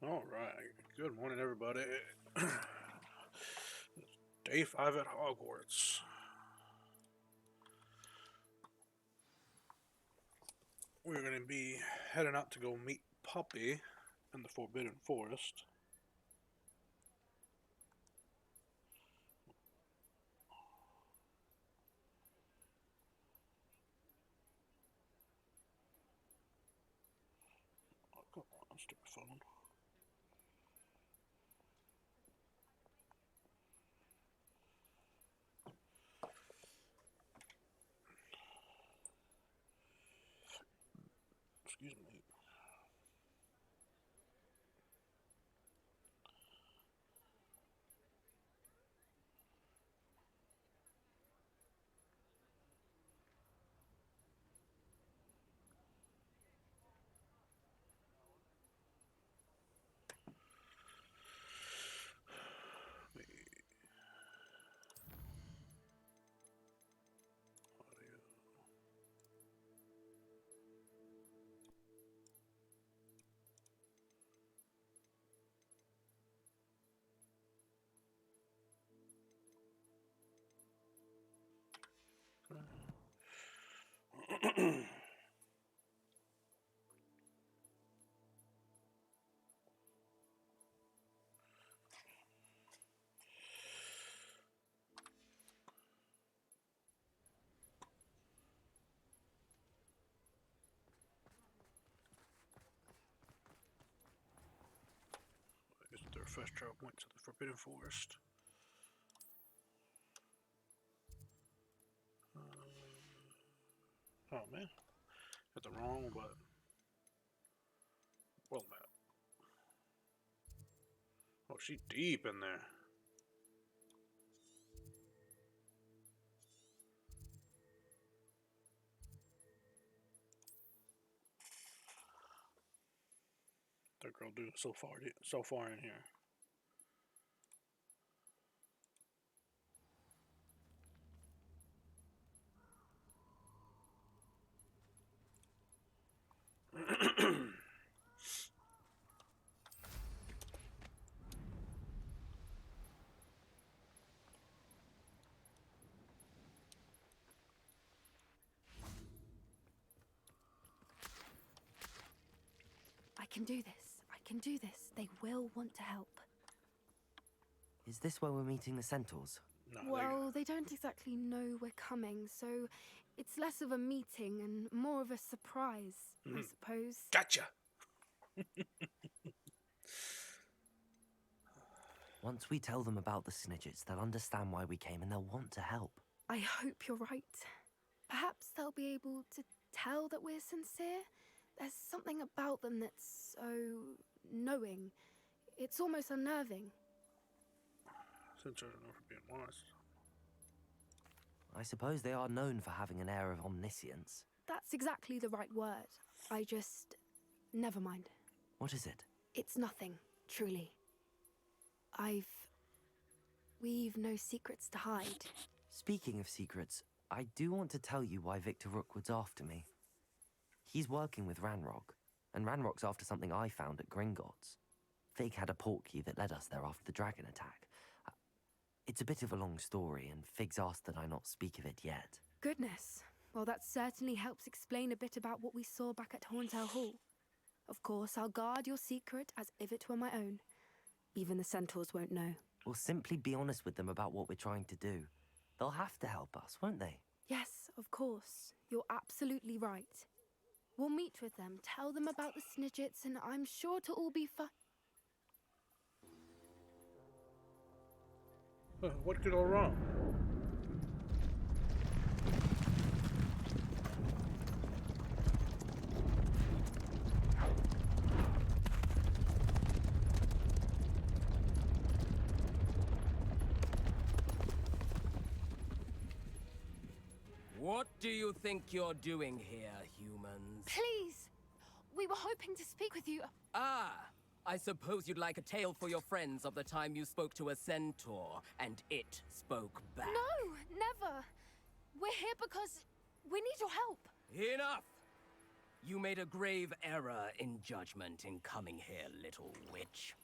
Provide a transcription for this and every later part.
All right. Good morning, everybody. Day 5 at Hogwarts. We're going to be heading out to go meet Puppy in the Forbidden Forest. Oh, come on, stupid phone. Excuse me. Audio. I guess their first trip went to the Forbidden Forest. Oh man, got the wrong button. World map. Oh, she deep in there. That girl doing so far in here. I can do this. I can do this. They will want to help. Is this where we're meeting the centaurs? No, Well, they don't exactly know we're coming, so it's less of a meeting and more of a surprise, I suppose. gotcha. Once we tell them about the Snidgets, they'll understand why we came and they'll want to help. I hope you're right. Perhaps they'll be able to tell that we're sincere. There's something about them that's so knowing. It's almost unnerving. Since I don't know for being honest. I suppose they are known for having an air of omniscience. That's exactly the right word. I just... Never mind. What is it? It's nothing, truly. We've no secrets to hide. Speaking of secrets, I do want to tell you why Victor Rookwood's after me. He's working with Ranrock, and Ranrock's after something I found at Gringotts. Fig had a portkey that led us there after the dragon attack. It's a bit of a long story, and Fig's asked that I not speak of it yet. Goodness. Well, that certainly helps explain a bit about what we saw back at Horntail Hall. Of course, I'll guard your secret as if it were my own. Even the centaurs won't know. We'll simply be honest with them about what we're trying to do. They'll have to help us, won't they? Yes, of course. You're absolutely right. We'll meet with them, tell them about the Snidgets, and I'm sure to all be fine. What could go wrong? What do you think you're doing here, humans? Please! We were hoping to speak with you. Ah, I suppose you'd like a tale for your friends of the time you spoke to a centaur, and it spoke back. No, never. We're here because we need your help. Enough! You made a grave error in judgment in coming here, little witch.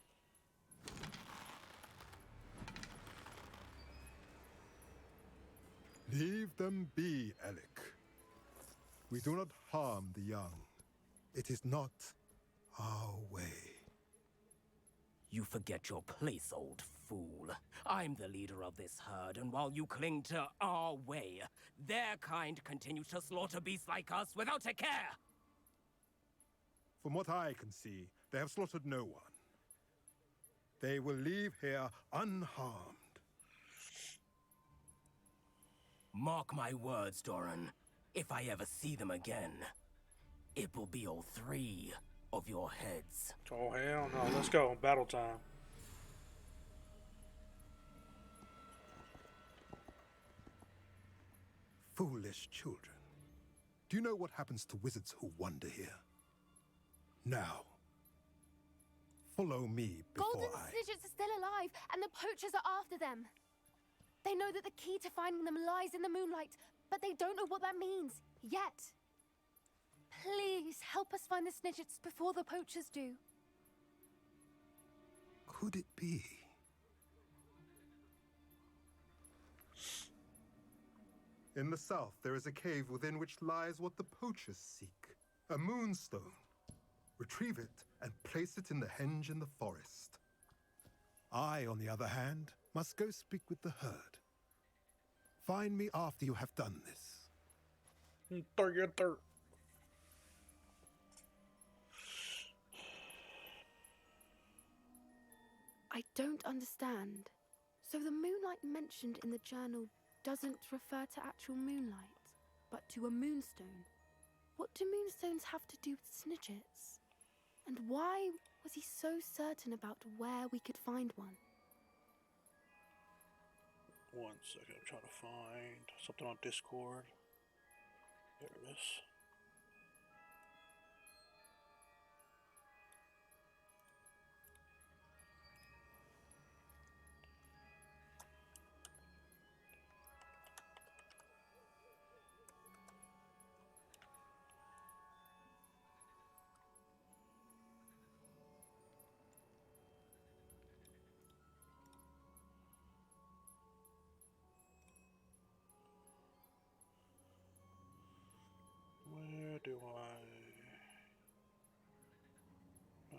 Leave them be, Alec. We do not harm the young. It is not our way. You forget your place, old fool. I'm the leader of this herd, and while you cling to our way, their kind continue to slaughter beasts like us without a care! From what I can see, they have slaughtered no one. They will leave here unharmed. Mark my words, Doran. If I ever see them again, it will be all 3 of your heads. Oh, hell no. Let's go. Battle time. Foolish children. Do you know what happens to wizards who wander here? Now, follow me before Golden Snidgets are still alive, and the poachers are after them. They know that the key to finding them lies in the moonlight, but they don't know what that means, yet. Please, help us find the Snidgets before the poachers do. Could it be? In the south, there is a cave within which lies what the poachers seek. A moonstone. Retrieve it and place it in the henge in the forest. I, on the other hand, must go speak with the herd. Find me after you have done this. I don't understand. So the moonlight mentioned in the journal doesn't refer to actual moonlight, but to a moonstone. What do moonstones have to do with Snidgets? And why was he so certain about where we could find one? 1 second. I'm trying to find something on Discord. There it is. Where do I... No,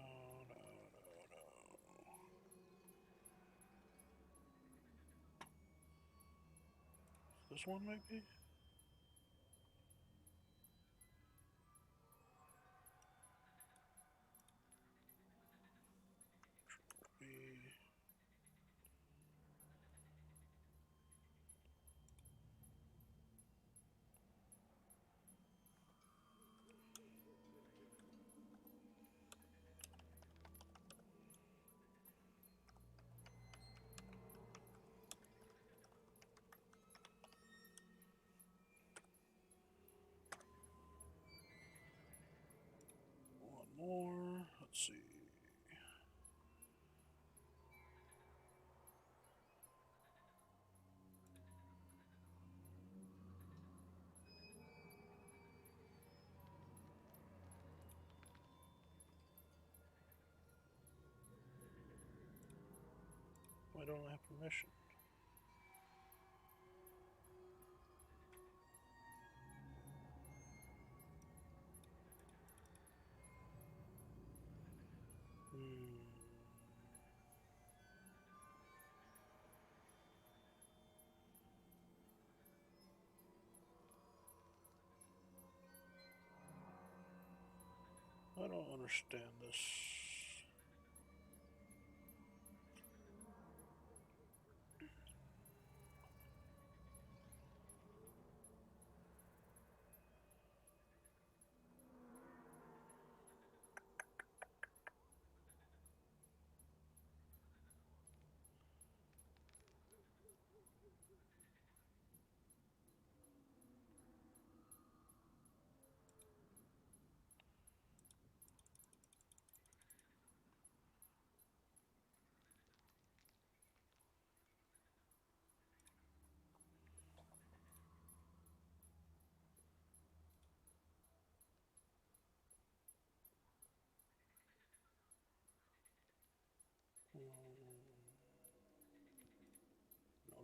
no, no, no. This one, maybe? One more. Let's see. Why don't I have permission? I don't understand this.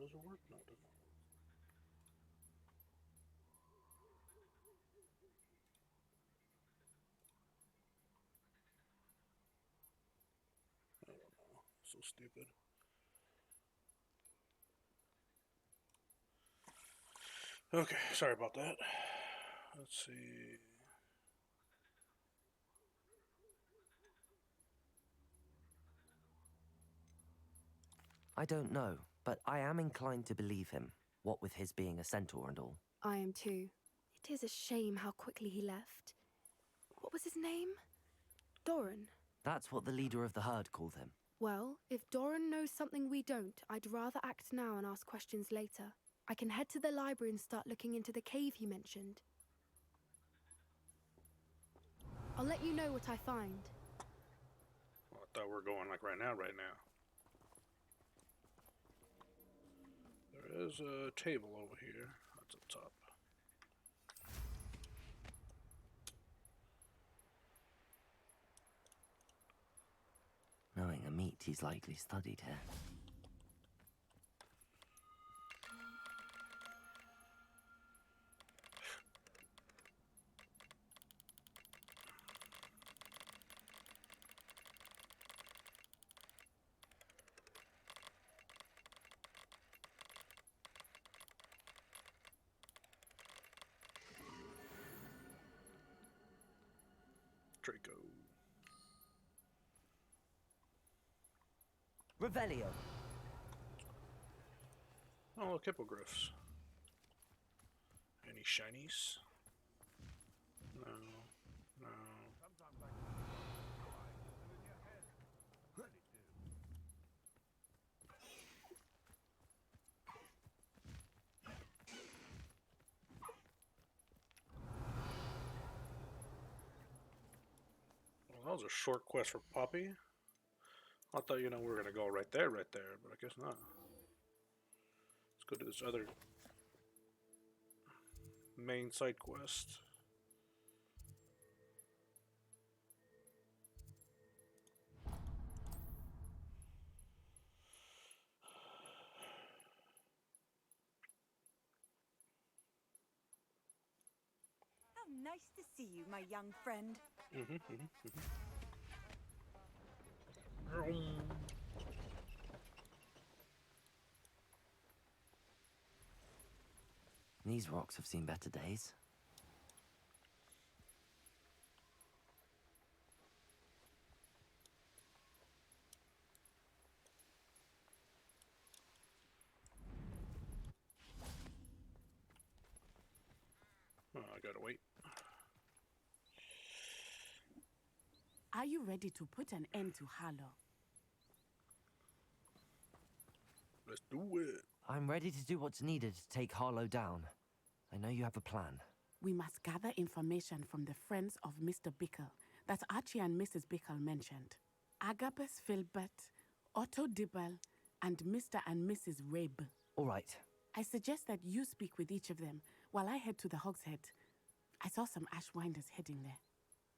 Does it work? No, it doesn't. I don't know. So stupid. Okay, sorry about that. Let's see. I don't know, but I am inclined to believe him, what with his being a centaur and all. I am too. It is a shame how quickly he left. What was his name? Doran. That's what the leader of the herd called him. Well, if Doran knows something we don't, I'd rather act now and ask questions later. I can head to the library and start looking into the cave he mentioned. I'll let you know what I find. Well, I thought we were going like right now. There is a table over here. That's up top. Knowing a meat, he's likely studied here. Draco. Revelio! Oh, look, hippogriffs. Any shinies? No. No. Well, that was a short quest for Poppy. I thought, we were going to go right there, but I guess not. Let's go to this other main side quest. How nice to see you, my young friend. These rocks have seen better days. Oh, I gotta wait. Are you ready to put an end to Harlow? Let's do it. I'm ready to do what's needed to take Harlow down. I know you have a plan. We must gather information from the friends of Mr. Bickle that Archie and Mrs. Bickle mentioned. Agabus Filbert, Otto Dibble, and Mr. and Mrs. Rabe. All right. I suggest that you speak with each of them while I head to the Hogshead. I saw some Ashwinders heading there.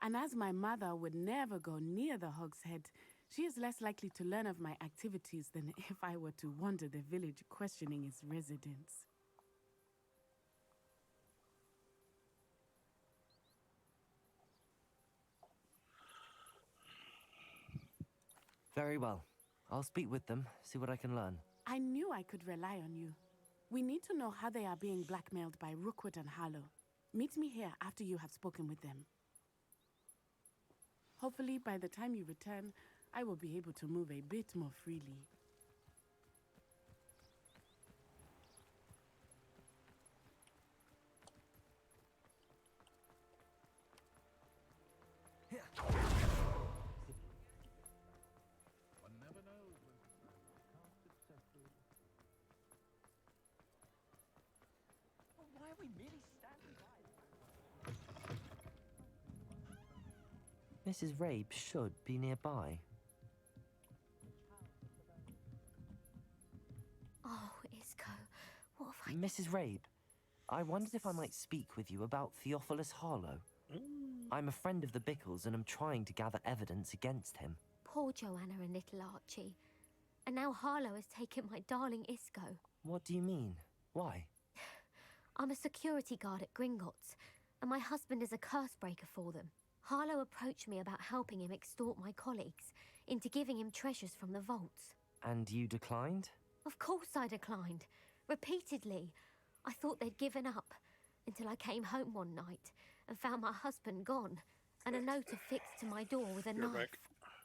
And as my mother would never go near the Hogshead, she is less likely to learn of my activities than if I were to wander the village questioning its residents. Very well. I'll speak with them, see what I can learn. I knew I could rely on you. We need to know how they are being blackmailed by Rookwood and Harlow. Meet me here after you have spoken with them. Hopefully, by the time you return, I will be able to move a bit more freely. Why are we merely standing by? Mrs. Rabe should be nearby. Oh, Isco, what have I... Mrs. Rabe, I wondered if I might speak with you about Theophilus Harlow. I'm a friend of the Bickles and am trying to gather evidence against him. Poor Joanna and little Archie. And now Harlow has taken my darling Isco. What do you mean? Why? I'm a security guard at Gringotts, and my husband is a curse breaker for them. Harlow approached me about helping him extort my colleagues into giving him treasures from the vaults. And you declined? Of course I declined. Repeatedly. I thought they'd given up, until I came home one night and found my husband gone, and a note affixed to my door with a You're knife. back.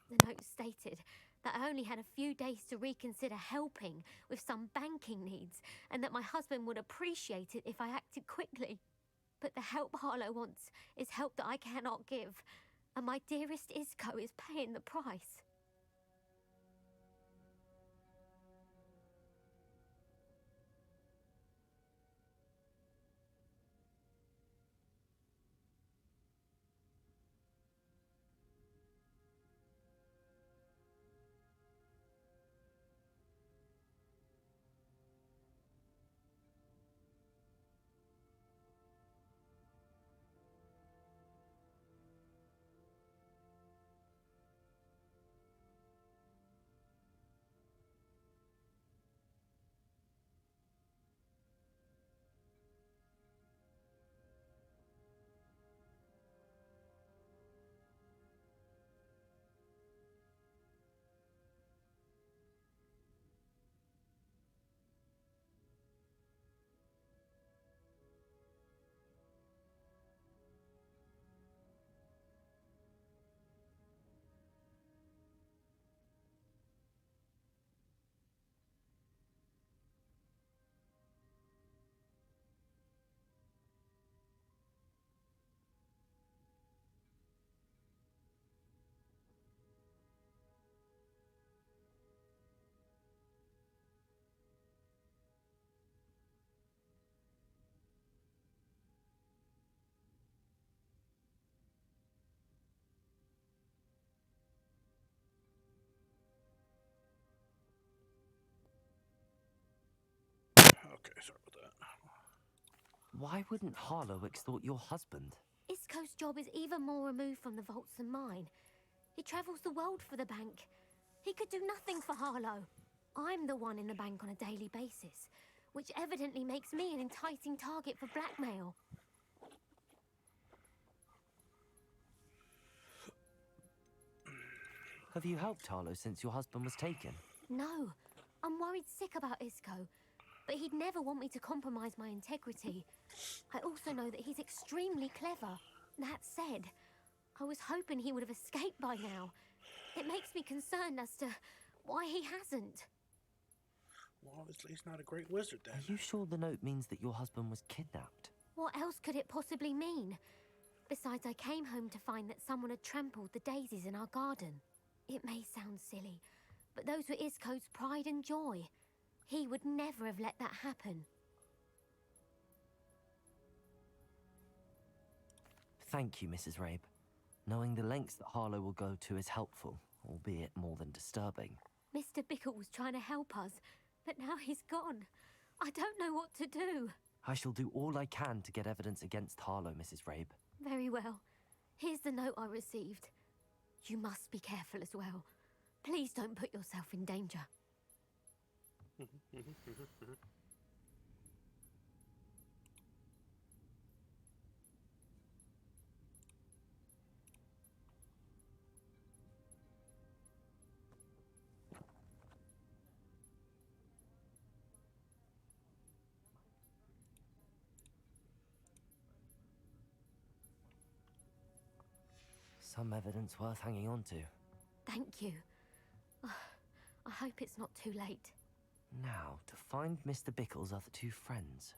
The note stated that I only had a few days to reconsider helping with some banking needs, and that my husband would appreciate it if I acted quickly. But the help Harlow wants is help that I cannot give, and my dearest Isco is paying the price. Okay, sorry about that. Why wouldn't Harlow extort your husband? Isco's job is even more removed from the vaults than mine. He travels the world for the bank. He could do nothing for Harlow. I'm the one in the bank on a daily basis, which evidently makes me an enticing target for blackmail. Have you helped Harlow since your husband was taken? No, I'm worried sick about Isco, but he'd never want me to compromise my integrity. I also know that he's extremely clever. That said, I was hoping he would have escaped by now. It makes me concerned as to why he hasn't. Well, obviously he's not a great wizard then. Are you sure the note means that your husband was kidnapped? What else could it possibly mean? Besides, I came home to find that someone had trampled the daisies in our garden. It may sound silly, but those were Isco's pride and joy. He would never have let that happen. Thank you, Mrs. Rabe. Knowing the lengths that Harlow will go to is helpful, albeit more than disturbing. Mr. Bickle was trying to help us, but now he's gone. I don't know what to do. I shall do all I can to get evidence against Harlow, Mrs. Rabe. Very well. Here's the note I received. You must be careful as well. Please don't put yourself in danger. Some evidence worth hanging on to. Thank you. I hope it's not too late. Now, to find Mr. Bickle's other two friends.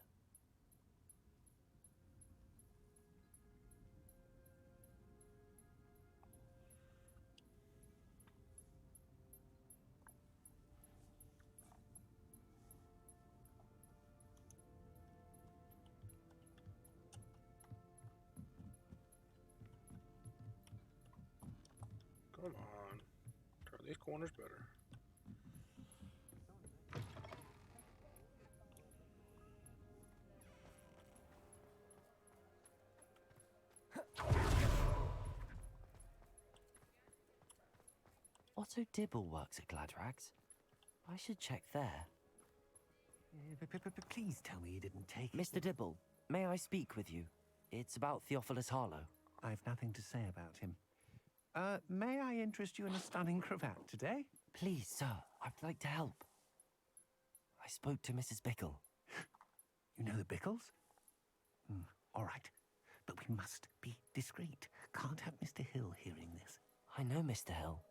Come on. Turn these corners better. Otto Dibble works at Gladrags. I should check there. Please tell me you didn't take it. Mr. Dibble, may I speak with you? It's about Theophilus Harlow. I've nothing to say about him. May I interest you in a stunning cravat today? Please, sir, I'd like to help. I spoke to Mrs. Bickle. You know the Bickles? All right. But we must be discreet. Can't have Mr. Hill hearing this. I know Mr. Hill.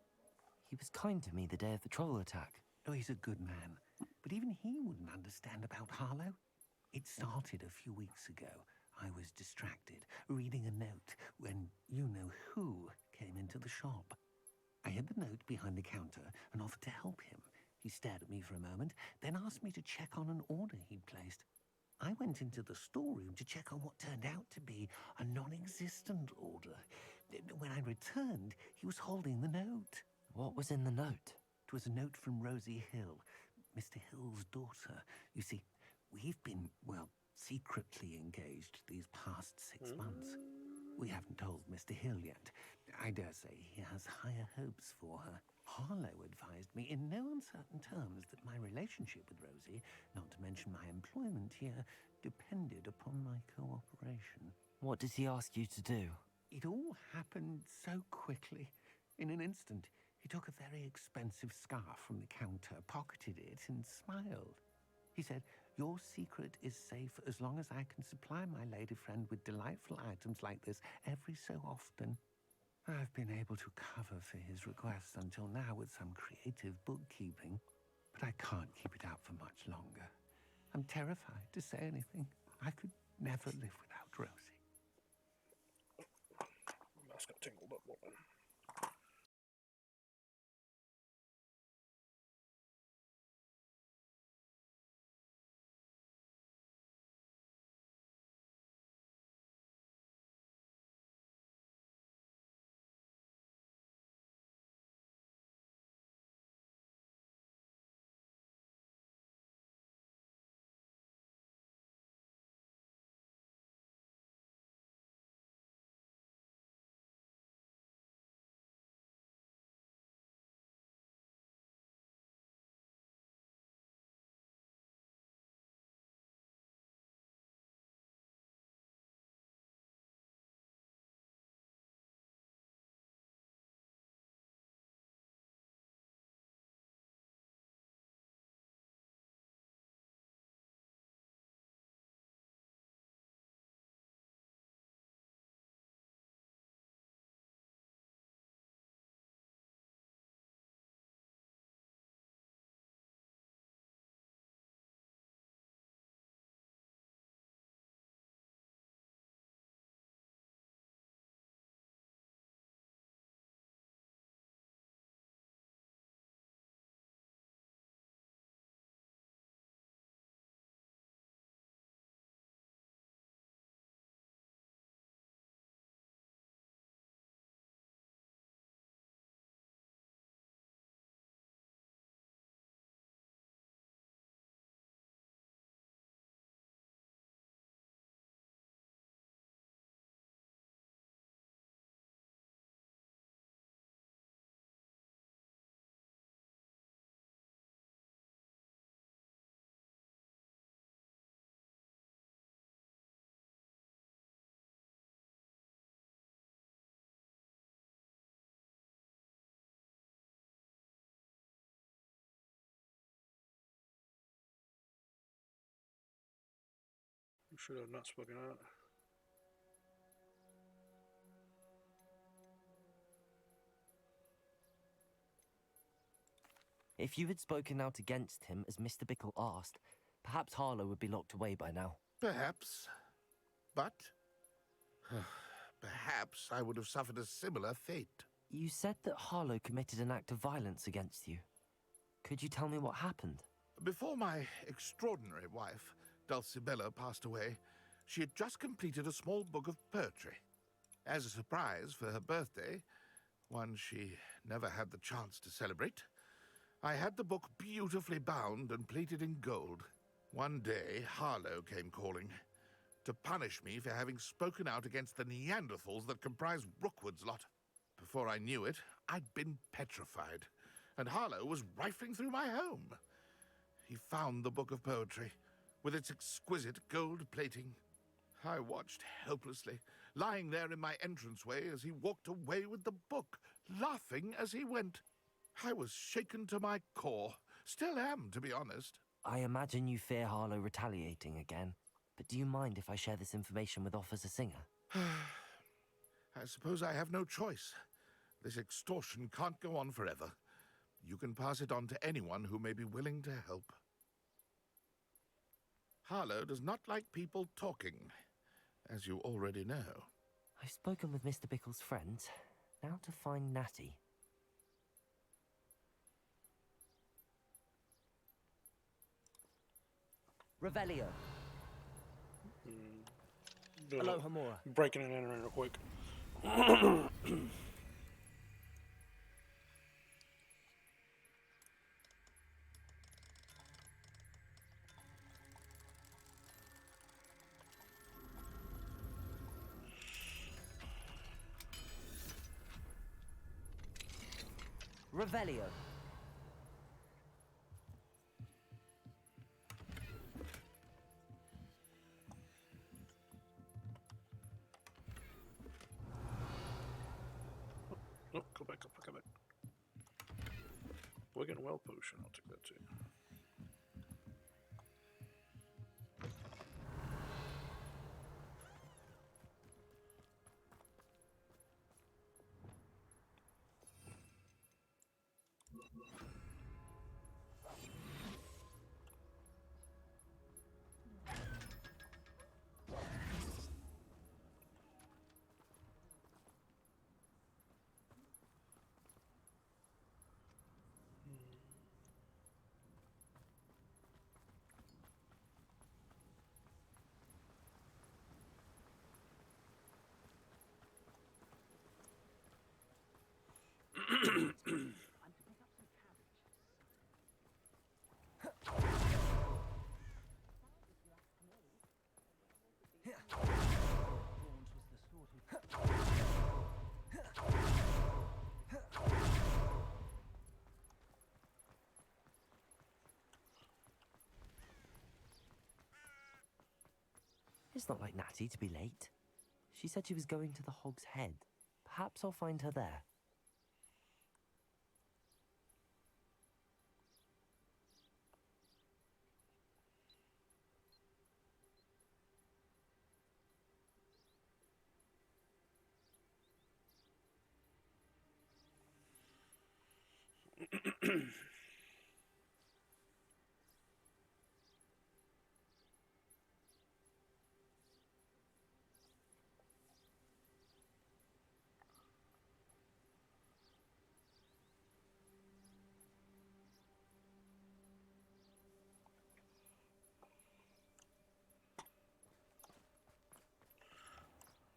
He was kind to me the day of the troll attack. Oh, he's a good man. But even he wouldn't understand about Harlow. It started a few weeks ago. I was distracted, reading a note, when you-know-who came into the shop. I hid the note behind the counter and offered to help him. He stared at me for a moment, then asked me to check on an order he'd placed. I went into the storeroom to check on what turned out to be a non-existent order. When I returned, he was holding the note. What was in the note? It was a note from Rosie Hill, Mr. Hill's daughter. You see, we've been, well, secretly engaged these past 6 months. We haven't told Mr. Hill yet. I dare say he has higher hopes for her. Harlow advised me in no uncertain terms that my relationship with Rosie, not to mention my employment here, depended upon my cooperation. What did he ask you to do? It all happened so quickly. In an instant, he took a very expensive scarf from the counter, pocketed it, and smiled. He said, "Your secret is safe as long as I can supply my lady friend with delightful items like this every so often." I've been able to cover for his requests until now with some creative bookkeeping, but I can't keep it out for much longer. I'm terrified to say anything. I could never live without Rosie. My mask got tangled up. Woman. You should have not spoken out. If you had spoken out against him, as Mr. Bickle asked, perhaps Harlow would be locked away by now. Perhaps. But perhaps I would have suffered a similar fate. You said that Harlow committed an act of violence against you. Could you tell me what happened? Before my extraordinary wife, Dulcibella, passed away, she had just completed a small book of poetry. As a surprise for her birthday, one she never had the chance to celebrate, I had the book beautifully bound and plated in gold. One day, Harlow came calling to punish me for having spoken out against the Neanderthals that comprise Rookwood's lot. Before I knew it, I'd been petrified, and Harlow was rifling through my home. he found the book of poetry, with its exquisite gold plating. I watched helplessly, lying there in my entranceway as he walked away with the book, laughing as he went. I was shaken to my core. Still am, to be honest. I imagine you fear Harlow retaliating again, but do you mind if I share this information with Officer Singer? I suppose I have no choice. This extortion can't go on forever. You can pass it on to anyone who may be willing to help. Harlow does not like people talking, as you already know. I've spoken with Mr. Bickle's friends. Now to find Natty. Revelio. Hello, Hamura. Breaking and entering real quick. Revelio. Oh, go back, go back. Wigan Well Potion, I'll take that too. It's not like Natty to be late. She said she was going to the Hog's Head. Perhaps I'll find her there.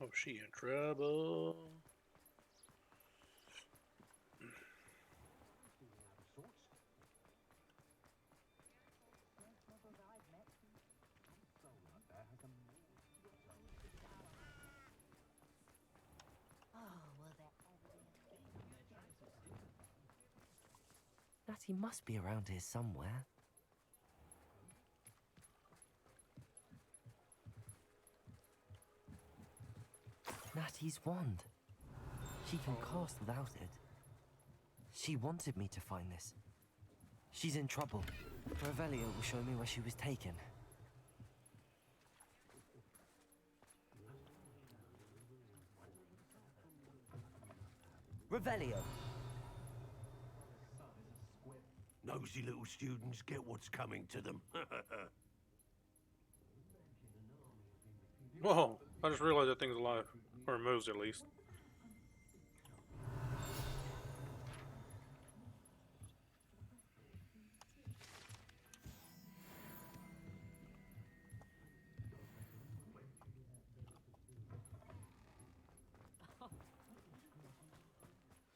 Oh, she in trouble. Natty must be around here somewhere. Natty's wand. She can cast without it. She wanted me to find this. She's in trouble. Revelio will show me where she was taken. Revelio. Nosy little students get what's coming to them. Whoa, I just realized that thing's alive. Or moves at least.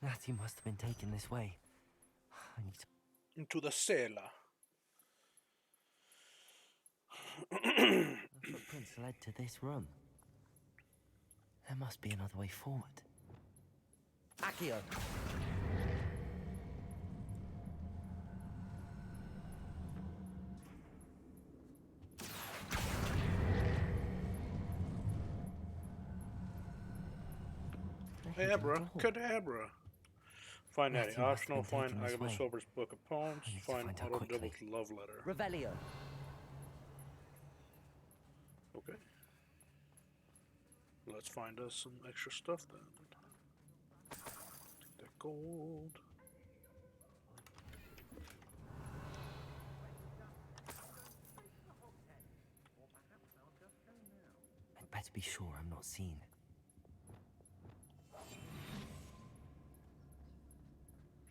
Natty must have been taken this way. I need to... Into the cellar. The footprints led to this room. There must be another way forward. Accio! hidden door. Abracadabra. Find Natty Matthew must have optional. been Find taken this Agabus way. Silver's book of poems. I need to Find find her Otto quickly. Dibble's love letter. Revelio. Okay. Let's find us some extra stuff then. Take that gold. I'd better be sure I'm not seen.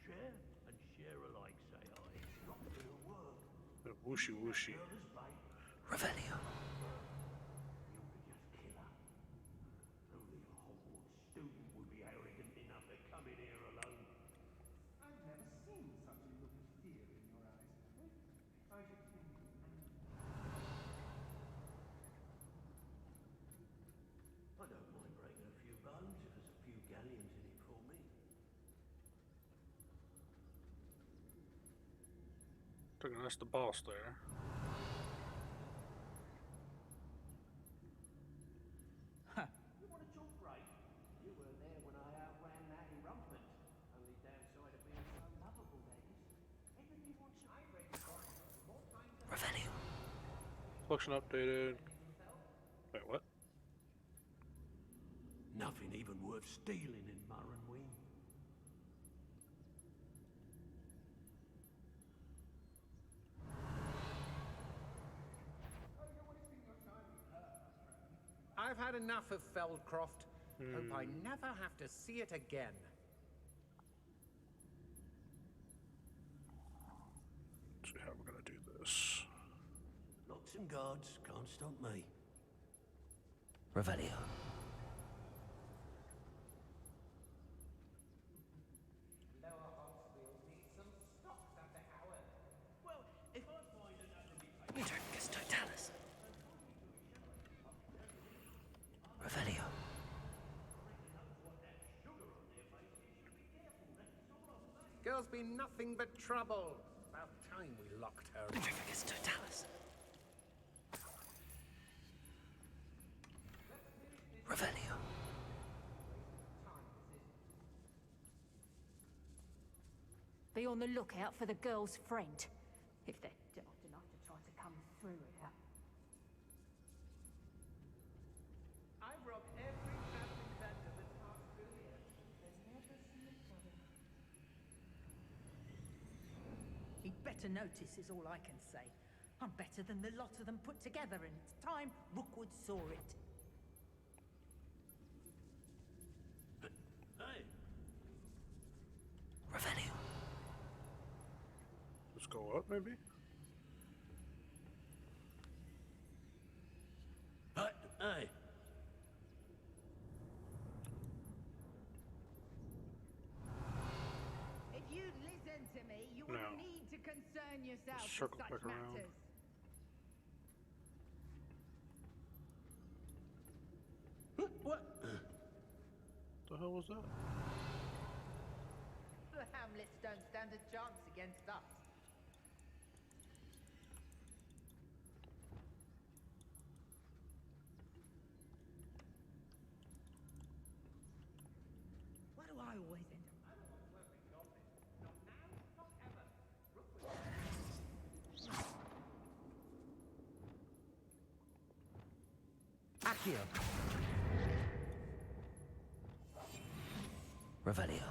Share and share alike, say I. It's not gonna work. The whooshy whooshy. Revelio. You'll be just killer. Only a Hogwarts student would be arrogant enough to come in here alone. I've never seen such a look of fear in your eyes. I should think you I don't mind breaking a few bones if there's a few galleons in it for me. Thinking that's the boss there. You want to talk right? You were there when I outran Natty Rumpant. Only downside of being so lovable, that is. Everything wants I reckon more time to Revelio. Collection updated. Wait, what? nothing even worth stealing in Murrenween. I've had enough of Feldcroft. Hope I never have to see it again. Let's see how we're gonna do this. Locks and guards can't stop me. Revelio. Lower Hogsfield needs some stocks under Howard. Well, if I find another Metricus totalis. Revelio. Girl's been nothing but trouble. About time we locked her. Metricus totalis. Revelio. Be on the lookout for the girl's friend, if they're daft enough to try to come through here. I've robbed every traveling vendor that's passed through here. There's never slipped of it. He'd better notice is all I can say. I'm better than the lot of them put together, and it's time Rookwood saw it. Hey, Revelio. Let's go up, maybe? hey. If you'd listen to me, you No. wouldn't need to concern yourself with Circle such back around. matters. What? The hell was that? The Hamlets don't stand a chance against us. Why do I always end up? Accio. Revelio.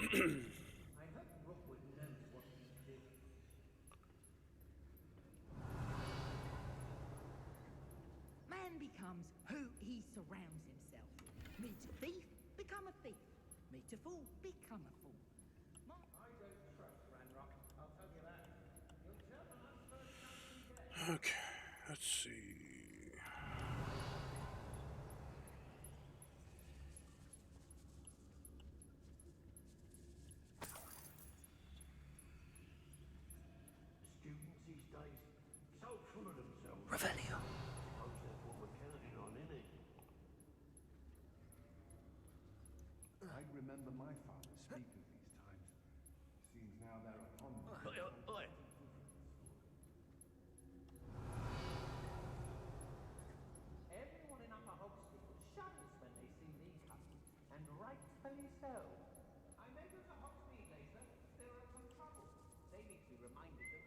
I hope Rookwood knows what he's doing. Man becomes who he surrounds himself with. Meet a thief, become a thief. Meet a fool, become a fool. I don't trust Ranrock, I'll tell you that. He'll turn on us first chance we get. Okay, let's see. Students these days, so full of themselves. Revelio. Suppose that's what we're counting on, innit? I remember my father speak of these times. Seems now they're upon me. Oi. Everyone in Upper Hogsfield so? I made us a Hogsmeade laser. They're in some trouble. They need to be reminded that...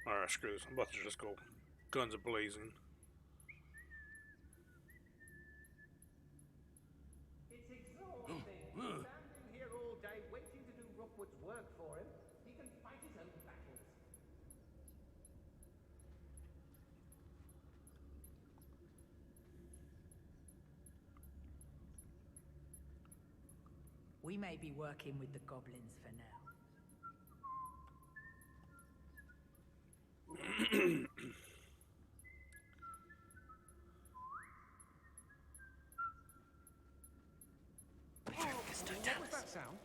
Alright, screw this. I'm about to just go guns a-blazing. It's exhausting. Standing here all day waiting to do Rookwood's work for him. He can fight his own battles. We may be working with the goblins for now. What was that sound?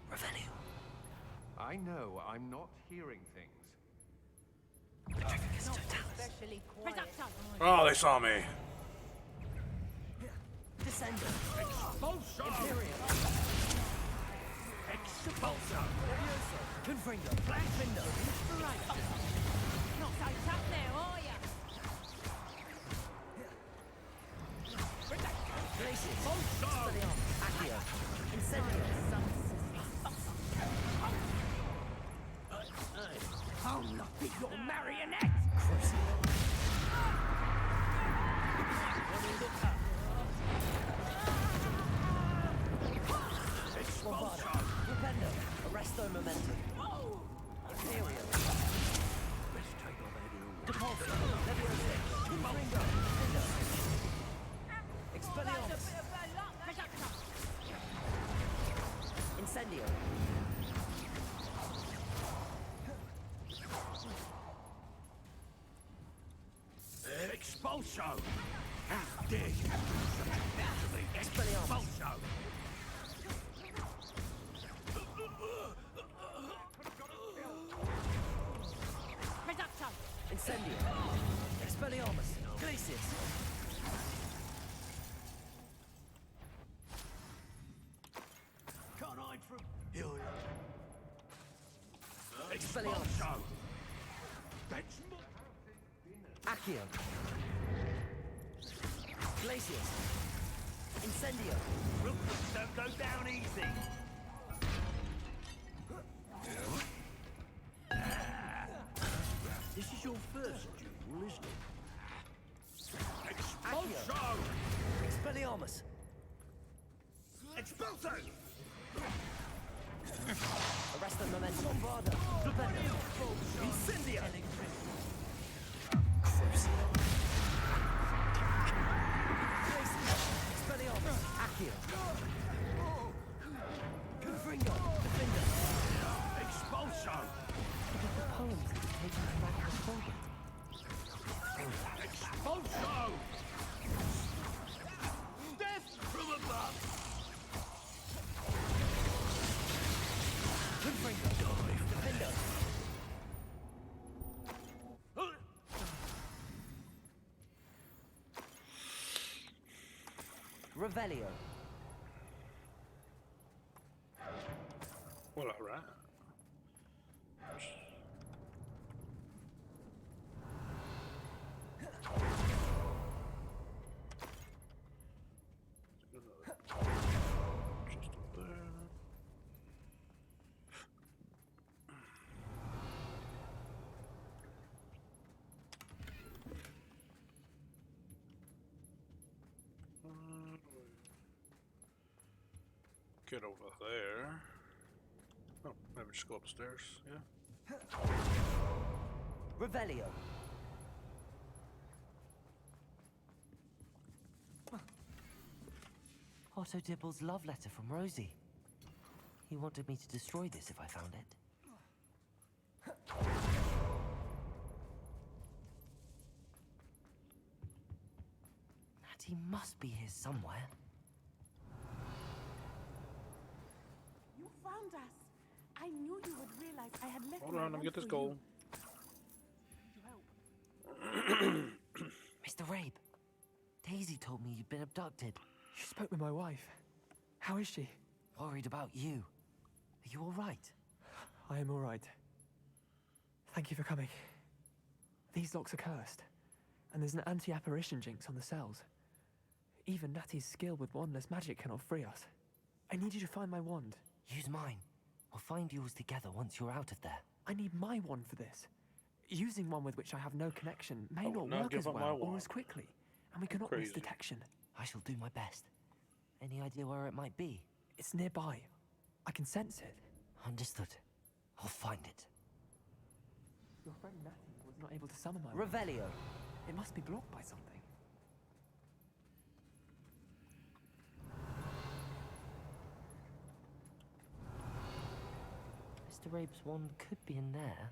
Revelio. I know I'm not hearing things. Especially quiet. Oh, they saw me. Descender. Expulsion! Imperium. Expulsion. Confringo. Black window. Inspiration. Not so tough now, are ya? Glacius. Expelliarmus. Accio. Incendio. I'll not be your marionette! Crucible. Bombardo. Rependo. Arresto momentum. Imperial. Let's take on that ill. Depulso. Leviosa. Confringo. Defendo. Expelliarmus. Incendio. Expulsion! How dare you do something to me? Expulsion! Incendio. Expelliarmus. Glacius. Can't hide from... Expelliarmus. That's Accio. Glacius. Incendio. Rookwood don't go down easy. This is your first duel, isn't it? Expulsion! Expelliarmus. Expulsion! Arresto momentum. Bombardo. Rependo. Incendio. Crucible. Expelliarmus. Accio. Confringo. Defender. Expulsion! Look at the poems that you've taken from Magnus Hogwarts. Expulsion! Death from above! Confringo. Defender. Revelio. Well, alright. Just up there. Get over there. Oh, maybe just go upstairs. Yeah. Revelio. Otto Dibble's love letter from Rosie. He wanted me to destroy this if I found it. Natty must be here somewhere. You found us. I knew you would realize I had left. Hold on, let me get this goal. Mr. Rabe, Daisy told me you'd been abducted. She spoke with my wife. How is she? Worried about you. Are you all right? I am all right. Thank you for coming. These locks are cursed, and there's an anti-apparition jinx on the cells. Even Natty's skill with wandless magic cannot free us. I need you to find my wand. Use mine. We'll find yours together once you're out of there. I need my wand for this. Using one with which I have no connection may will not not work give as up my well or wand. as quickly, and we cannot miss Crazy. detection. I shall do my best. Any idea where it might be? It's nearby. I can sense it. Understood. I'll find it. Your friend Natty was not able to summon my wand. Revelio. It must be blocked by something. Mr. Rabe's wand could be in there.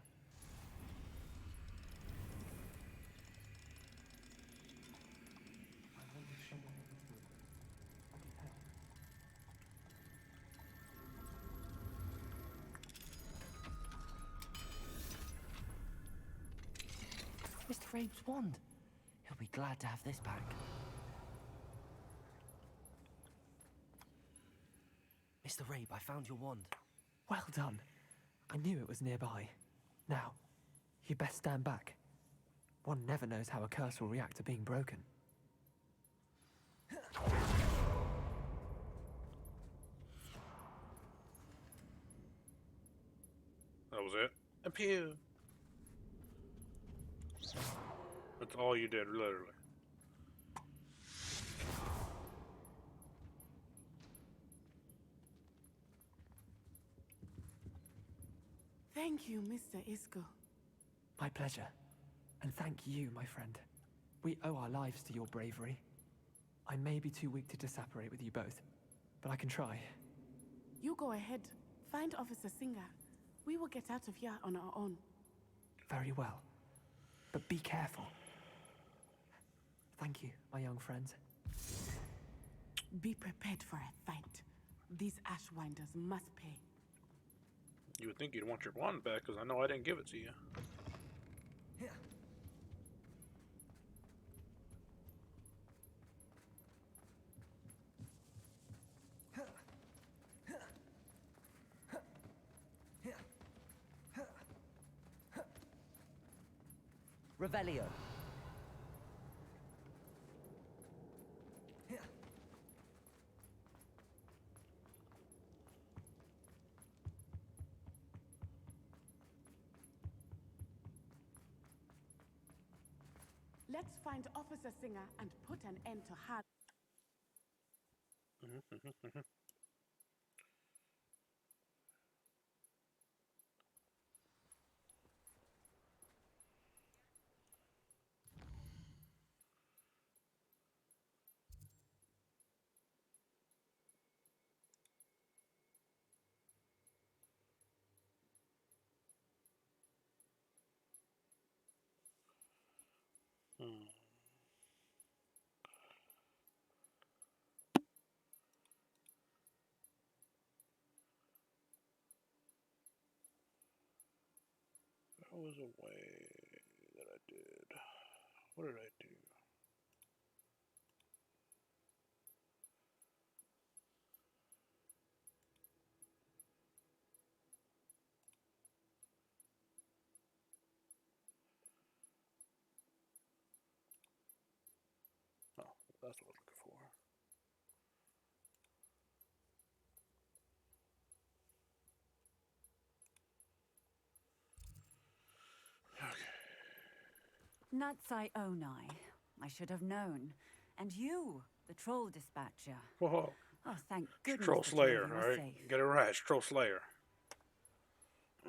Mr. Rabe's wand. He'll be glad to have this back. Mr. Rabe, I found your wand. Well done. I knew it was nearby. Now, you best stand back. One never knows how a curse will react to being broken. That was it. And pew. That's all you did, literally. Thank you, Mr. Isco. My pleasure. And thank you, my friend. We owe our lives to your bravery. I may be too weak to disapparate with you both, but I can try. You go ahead. Find Officer Singer. We will get out of here on our own. Very well. But be careful. Thank you, my young friends. Be prepared for a fight. These Ashwinders must pay. You would think you'd want your wand back, because I know I didn't give it to you. Revelio. Let's find Officer Singer and put an end to her. There was a way that I did. What did I do? Oh, that's what I was looking for. Natsai Onai. I should have known. And you, the troll dispatcher. Whoa. Oh, thank goodness. Troll the Slayer, children are alright? safe. Get it right, it's Troll Slayer.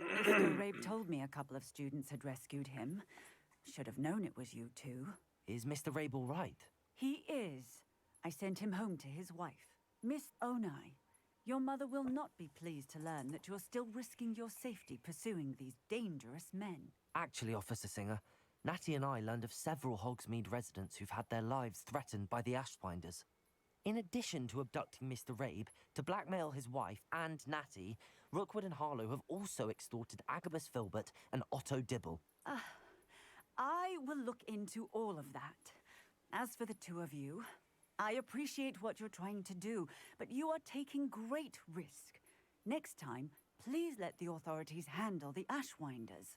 Mr. Rabe told me a couple of students had rescued him. Should have known it was you two. Is Mr. Rabe all right? He is. I sent him home to his wife. Miss Onai, your mother will not be pleased to learn that you're still risking your safety pursuing these dangerous men. Actually, Officer Singer, Natty and I learned of several Hogsmeade residents who've had their lives threatened by the Ashwinders. In addition to abducting Mr. Rabe to blackmail his wife and Natty, Rookwood and Harlow have also extorted Agabus Filbert and Otto Dibble. I will look into all of that. As for the two of you, I appreciate what you're trying to do, but you are taking great risk. Next time, please let the authorities handle the Ashwinders.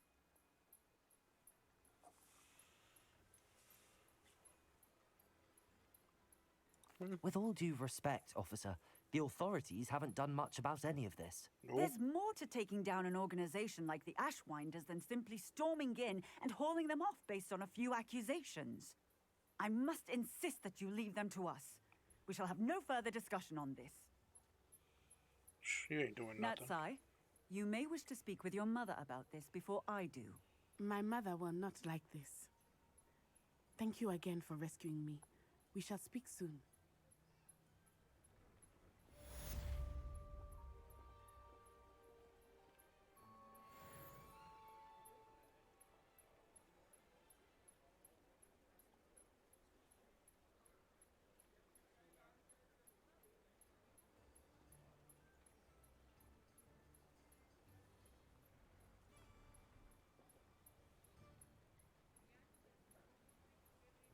With all due respect, officer, the authorities haven't done much about any of this. There's more to taking down an organization like the Ashwinders than simply storming in and hauling them off based on a few accusations. I must insist that you leave them to us. We shall have no further discussion on this. She ain't doing nothing. Natsai, you may wish to speak with your mother about this before I do. My mother will not like this. Thank you again for rescuing me. We shall speak soon.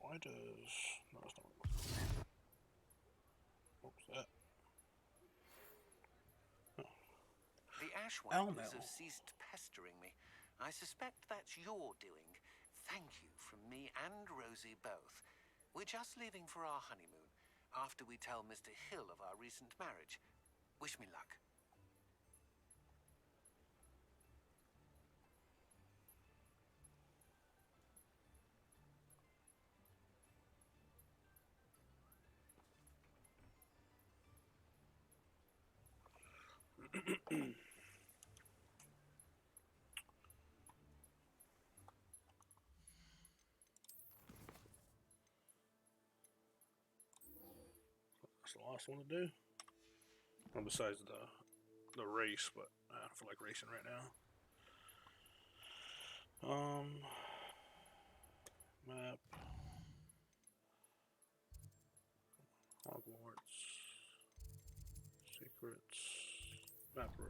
Why does... No, it's not. What was that? The Ashwinders have ceased pestering me. I suspect that's your doing. Thank you from me and Rosie both. We're just leaving for our honeymoon, after we tell Mr. Hill of our recent marriage. Wish me luck. That's the last one to do. Well, besides the race, but I don't feel like racing right now. Map. Hogwarts. Secrets. Map room.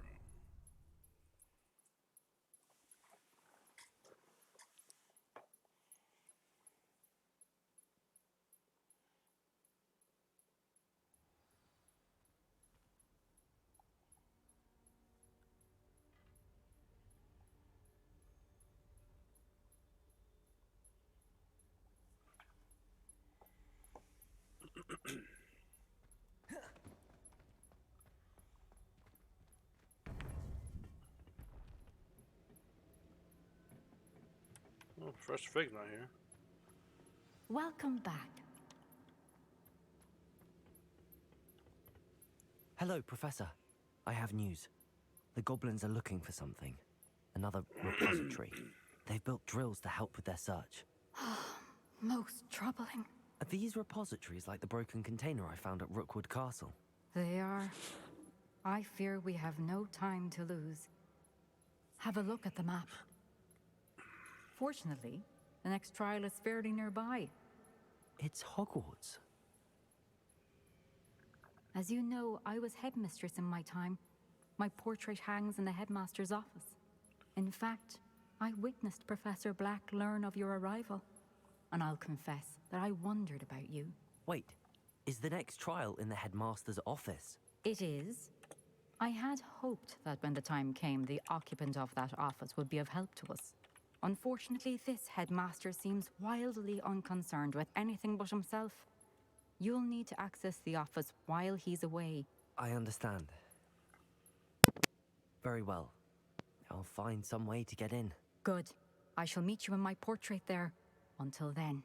Oh, Professor Fig's not here. Welcome back. Hello, Professor. I have news. The goblins are looking for something. Another repository. They've built drills to help with their search. Most troubling. Are these repositories like the broken container I found at Rookwood Castle? They are. I fear we have no time to lose. Have a look at the map. Fortunately, the next trial is fairly nearby. It's Hogwarts. As you know, I was headmistress in my time. My portrait hangs in the headmaster's office. In fact, I witnessed Professor Black learn of your arrival. And I'll confess that I wondered about you. Wait, is the next trial in the headmaster's office? It is. I had hoped that when the time came, the occupant of that office would be of help to us. Unfortunately, this headmaster seems wildly unconcerned with anything but himself. You'll need to access the office while he's away. I understand. Very well. I'll find some way to get in. Good. I shall meet you in my portrait there. Until then.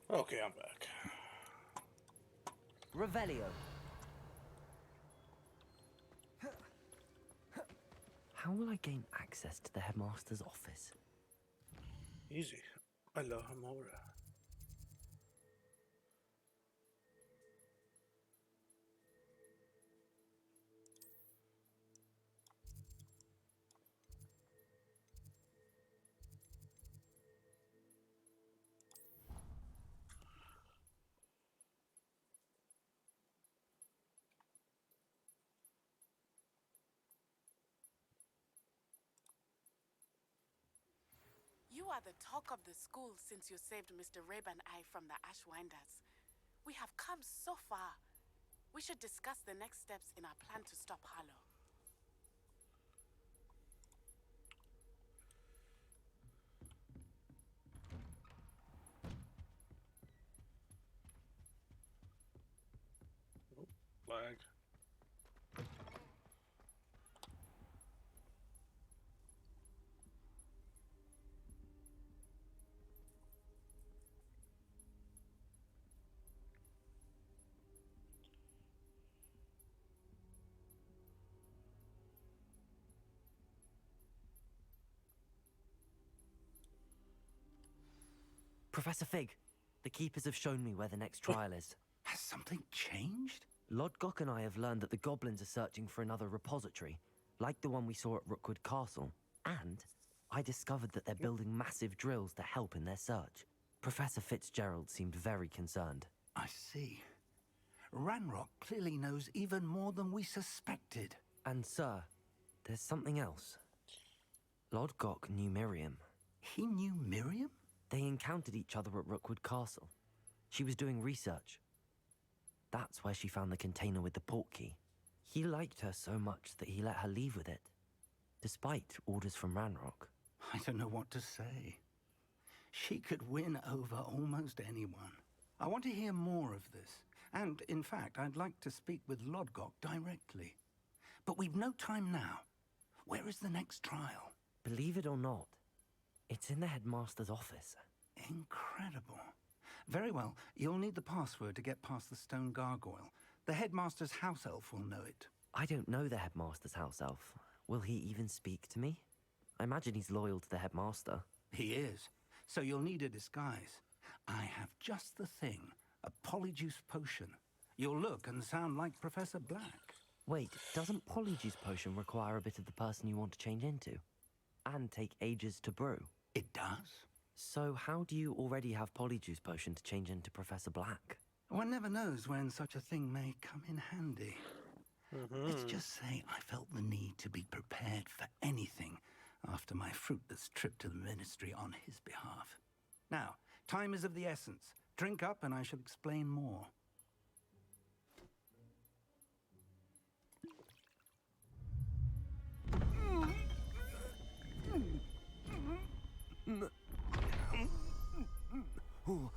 Okay, I'm back. Revelio. How will I gain access to the headmaster's office? Easy. Alohomora. You are the talk of the school since you saved Mr. Rabe and I from the Ashwinders. We have come so far. We should discuss the next steps in our plan to stop Harlow. Flag. Professor Fig, the Keepers have shown me where the next trial is. Has something changed? Lodgok and I have learned that the goblins are searching for another repository, like the one we saw at Rookwood Castle. And I discovered that they're building massive drills to help in their search. Professor Fitzgerald seemed very concerned. I see. Ranrock clearly knows even more than we suspected. And, sir, there's something else. Lodgok knew Miriam. He knew Miriam? They encountered each other at Rookwood Castle. She was doing research. That's where she found the container with the port key. He liked her so much that he let her leave with it, despite orders from Ranrock. I don't know what to say. She could win over almost anyone. I want to hear more of this. And, in fact, I'd like to speak with Lodgok directly. But we've no time now. Where is the next trial? Believe it or not, it's in the headmaster's office. Incredible. Very well, you'll need the password to get past the stone gargoyle. The headmaster's house elf will know it. I don't know the headmaster's house elf. Will he even speak to me? I imagine he's loyal to the headmaster. He is. So you'll need a disguise. I have just the thing. A polyjuice potion. You'll look and sound like Professor Black. Wait, doesn't Polyjuice Potion require a bit of the person you want to change into? And take ages to brew? It does. So how do you already have Polyjuice Potion to change into Professor Black? One never knows when such a thing may come in handy. Let's just say I felt the need to be prepared for anything after my fruitless trip to the Ministry on his behalf. Now, time is of the essence. Drink up and I shall explain more. Oh.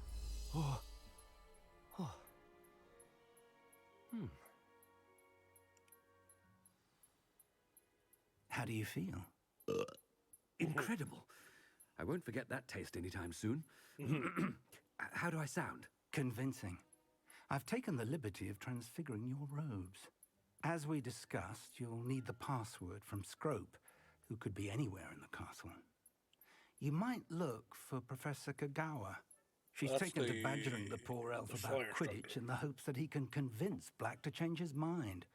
Oh. Oh. How do you feel? Incredible. I won't forget that taste anytime soon. How do I sound? Convincing. I've taken the liberty of transfiguring your robes. As we discussed, you'll need the password from Scrope, who could be anywhere in the castle. You might look for Professor Kagawa. She's taken to badgering the poor elf about Quidditch in the hopes that he can convince Black to change his mind.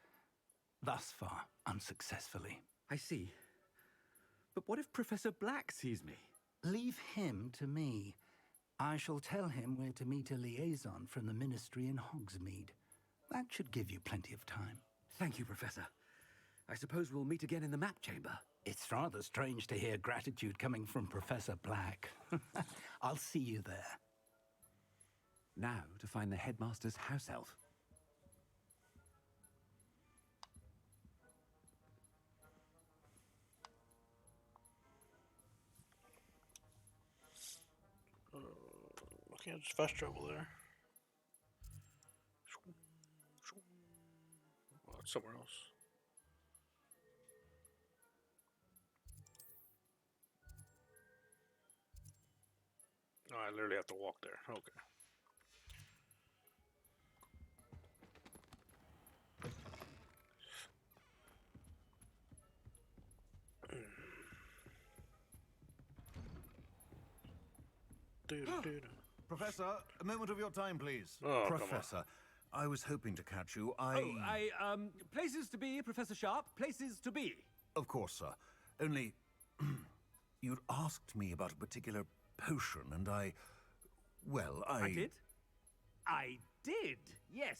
Thus far, unsuccessfully. I see. But what if Professor Black sees me? Leave him to me. I shall tell him where to meet a liaison from the Ministry in Hogsmeade. That should give you plenty of time. Thank you, Professor. I suppose we'll meet again in the map chamber. It's rather strange to hear gratitude coming from Professor Black. I'll see you there. Now to find the headmaster's house elf. Okay, it's fast travel there. Oh, it's somewhere else. Oh, I literally have to walk there. Okay. Professor, a moment of your time, please. Oh, come on. Professor, I was hoping to catch you. Places to be, Professor Sharp. Places to be. Of course, sir. Only, you'd asked me about a particular potion, and I did? I did, yes.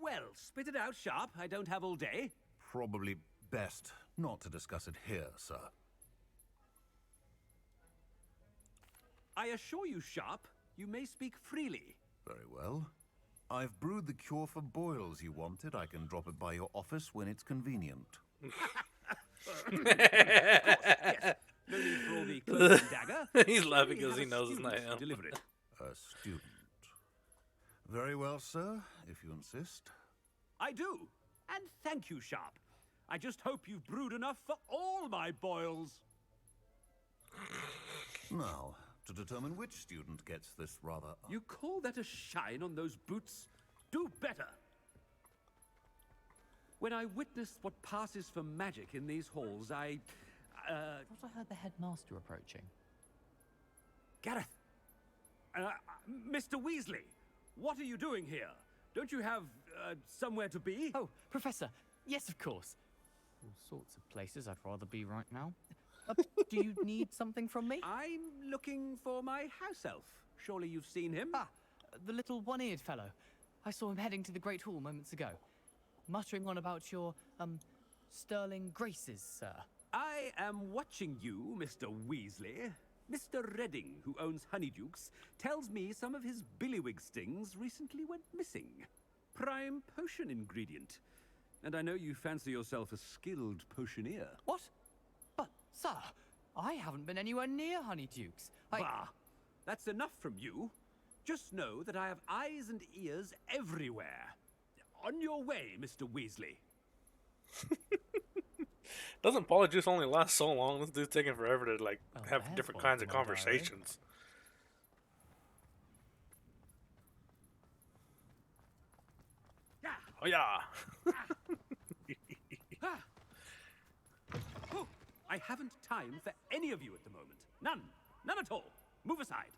Well, spit it out, Sharp. I don't have all day. Probably best not to discuss it here, sir. I assure you, Sharp, you may speak freely. Very well. I've brewed the cure for boils you wanted. I can drop it by your office when it's convenient. Of course, yes. No need for all the cloak and dagger. He's laughing We because have he a knows it's not student him. deliver it. A student. Very well, sir, if you insist. I do. And thank you, Sharp. I just hope you've brewed enough for all my boils. Now, to determine which student gets this rather... You call that a shine on those boots? Do better. When I witnessed what passes for magic in these halls, I thought I heard the headmaster approaching. Gareth! Mr. Weasley, what are you doing here? Don't you have, somewhere to be? Oh, Professor, yes, of course. All sorts of places I'd rather be right now. Do you need something from me? I'm looking for my house elf. Surely you've seen him? Ah, the little one-eared fellow. I saw him heading to the Great Hall moments ago. Muttering on about your, sterling graces, sir. I am watching you, Mr. Weasley. Mr. Redding, who owns Honeydukes, tells me some of his billywig stings recently went missing. Prime potion ingredient. And I know you fancy yourself a skilled potioneer. What? But, sir, I haven't been anywhere near Honeydukes. Bah! That's enough from you. Just know that I have eyes and ears everywhere. On your way, Mr. Weasley. Doesn't Polyjuice only last so long? This dude's taking forever to have different kinds of conversations. Oh yeah. Oh, I haven't time for any of you at the moment. None. None at all. Move aside.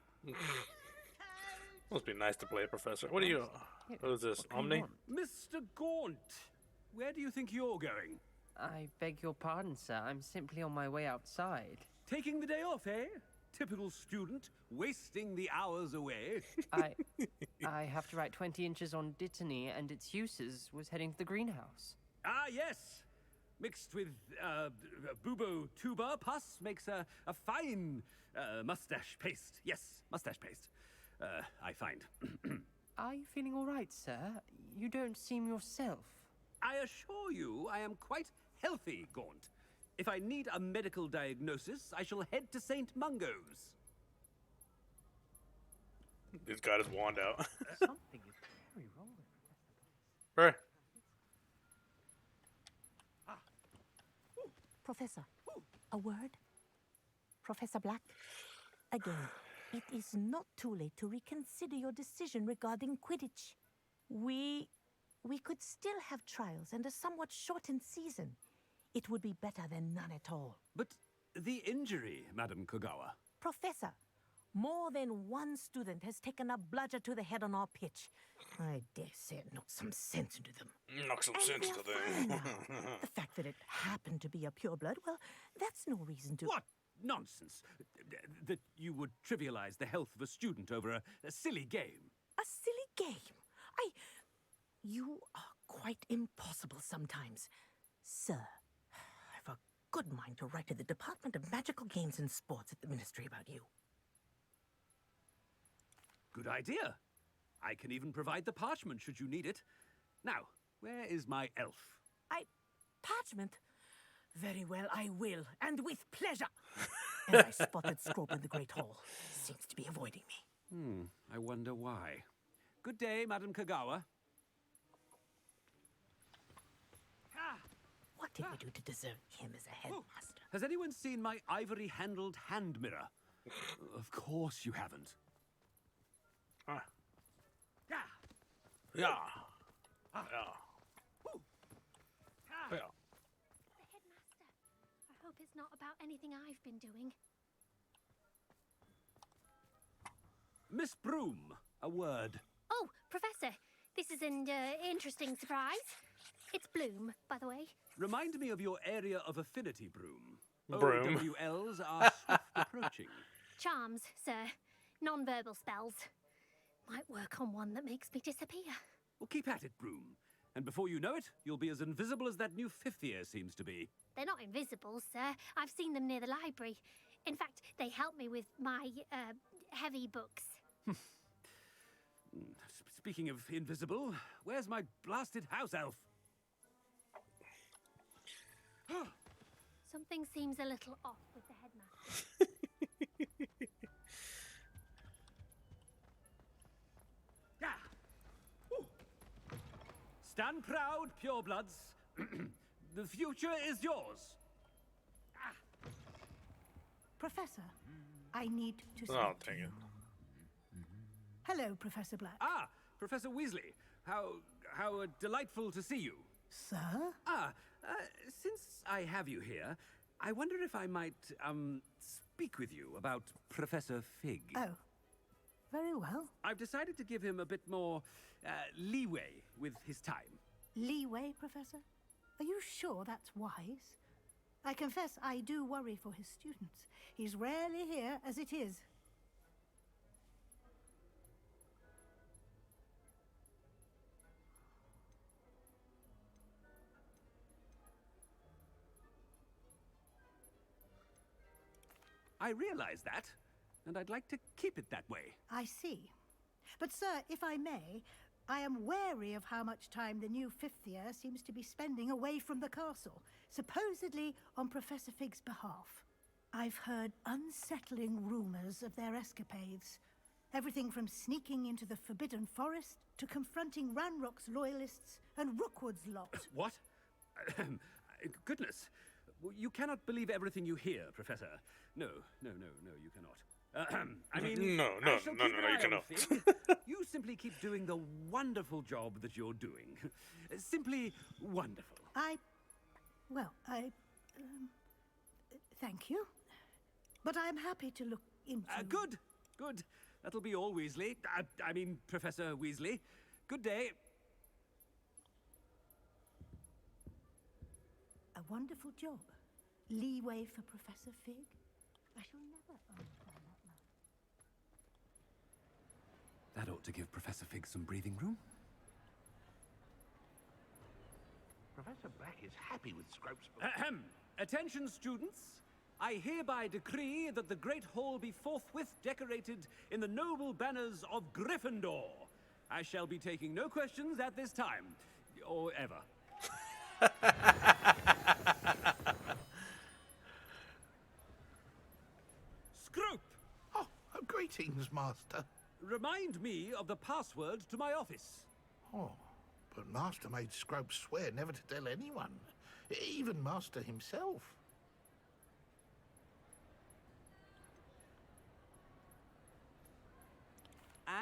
Must be nice to play a professor. What are you? What is this? Omni? Mr. Gaunt, where do you think you're going? I beg your pardon, sir. I'm simply on my way outside. Taking the day off, eh? Typical student, wasting the hours away. I have to write 20 inches on Dittany and its uses. Was heading to the greenhouse. Ah, yes. Mixed with bubo tuber pus makes a fine mustache paste. Yes, mustache paste. I find. Are you feeling all right, sir? You don't seem yourself. I assure you I am quite healthy, Gaunt. If I need a medical diagnosis, I shall head to St. Mungo's. He's got his wand out. Something is very wrong with Right. Professor, a word? Professor Black? Again, it is not too late to reconsider your decision regarding Quidditch. We could still have trials and a somewhat shortened season. It would be better than none at all. But the injury, Madam Kogawa. Professor, more than one student has taken a bludger to the head on our pitch. I dare say it knocked some sense into them. Knock some And sense they're into fine them. now. The fact that it happened to be a pureblood, well, that's no reason to... What nonsense! That you would trivialize the health of a student over a silly game. A silly game? You are quite impossible sometimes. Sir, I've a good mind to write to the Department of Magical Games and Sports at the Ministry about you. Good idea. I can even provide the parchment should you need it. Now, where is my elf? Parchment? Very well, I will, and with pleasure. And I spotted Scrope in the Great Hall. Seems to be avoiding me. I wonder why. Good day, Madam Kogawa. What did we do to deserve him as a headmaster? Has anyone seen my ivory-handled hand mirror? Of course you haven't. Yeah. The headmaster. I hope it's not about anything I've been doing. Miss Broom, a word. Oh, Professor, this is an interesting surprise. It's Bloom, by the way. Remind me of your area of affinity, Broom. Broom. OWLs are swift approaching. Charms, sir. Non-verbal spells. Might work on one that makes me disappear. Well, keep at it, Broom. And before you know it, you'll be as invisible as that new fifth year seems to be. They're not invisible, sir. I've seen them near the library. In fact, they help me with my, heavy books. Speaking of invisible, where's my blasted house elf? Something seems a little off with the headmaster. Stand proud, purebloods. The future is yours. Professor, I need to speak Oh, to dang you. it. Hello, Professor Black. Ah, Professor Weasley. How delightful to see you. Sir? Since I have you here, I wonder if I might, speak with you about Professor Fig. Oh, very well. I've decided to give him a bit more, leeway with his time. Leeway, Professor? Are you sure that's wise? I confess I do worry for his students. He's rarely here as it is. I realize that, and I'd like to keep it that way. I see. But, sir, if I may, I am wary of how much time the new fifth year seems to be spending away from the castle, supposedly on Professor Fig's behalf. I've heard unsettling rumors of their escapades. Everything from sneaking into the Forbidden Forest to confronting Ranrock's loyalists and Rookwood's lot. What? Goodness. You cannot believe everything you hear, Professor. No, you cannot. I mean, No, I shall keep an you eye on cannot. Fig. You simply keep doing the wonderful job that you're doing. Simply wonderful. Thank you. But I'm happy to look into... Good. That'll be all, Weasley. I mean, Professor Weasley. Good day. A wonderful job. Leeway for Professor Fig? I shall never understand that man. That ought to give Professor Fig some breathing room. Professor Black is happy with Scrope's book. Ahem. Attention, students. I hereby decree that the Great Hall be forthwith decorated in the noble banners of Gryffindor. I shall be taking no questions at this time, or ever. Scrope! Oh, greetings, Master. Remind me of the password to my office. Oh, but Master made Scrope swear never to tell anyone, even Master himself.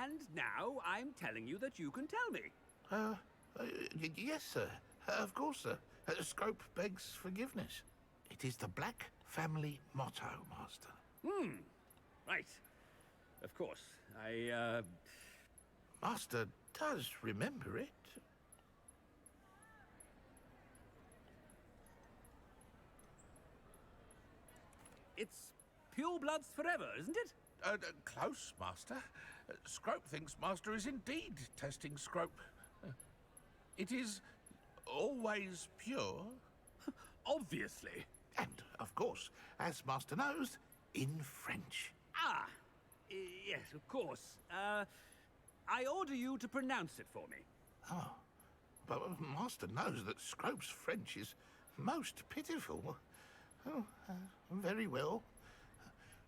And now I'm telling you that you can tell me. Yes, sir. Of course, sir. Scrope begs forgiveness. It is the Black family motto, Master. Right. Of course. Master does remember it. It's purebloods forever, isn't it? Close, Master. Scrope thinks Master is indeed testing Scrope. It is always pure. Obviously. And, of course, as Master knows, in French. Ah, yes, of course. I order you to pronounce it for me. Oh, but Master knows that Scrope's French is most pitiful. Oh, very well.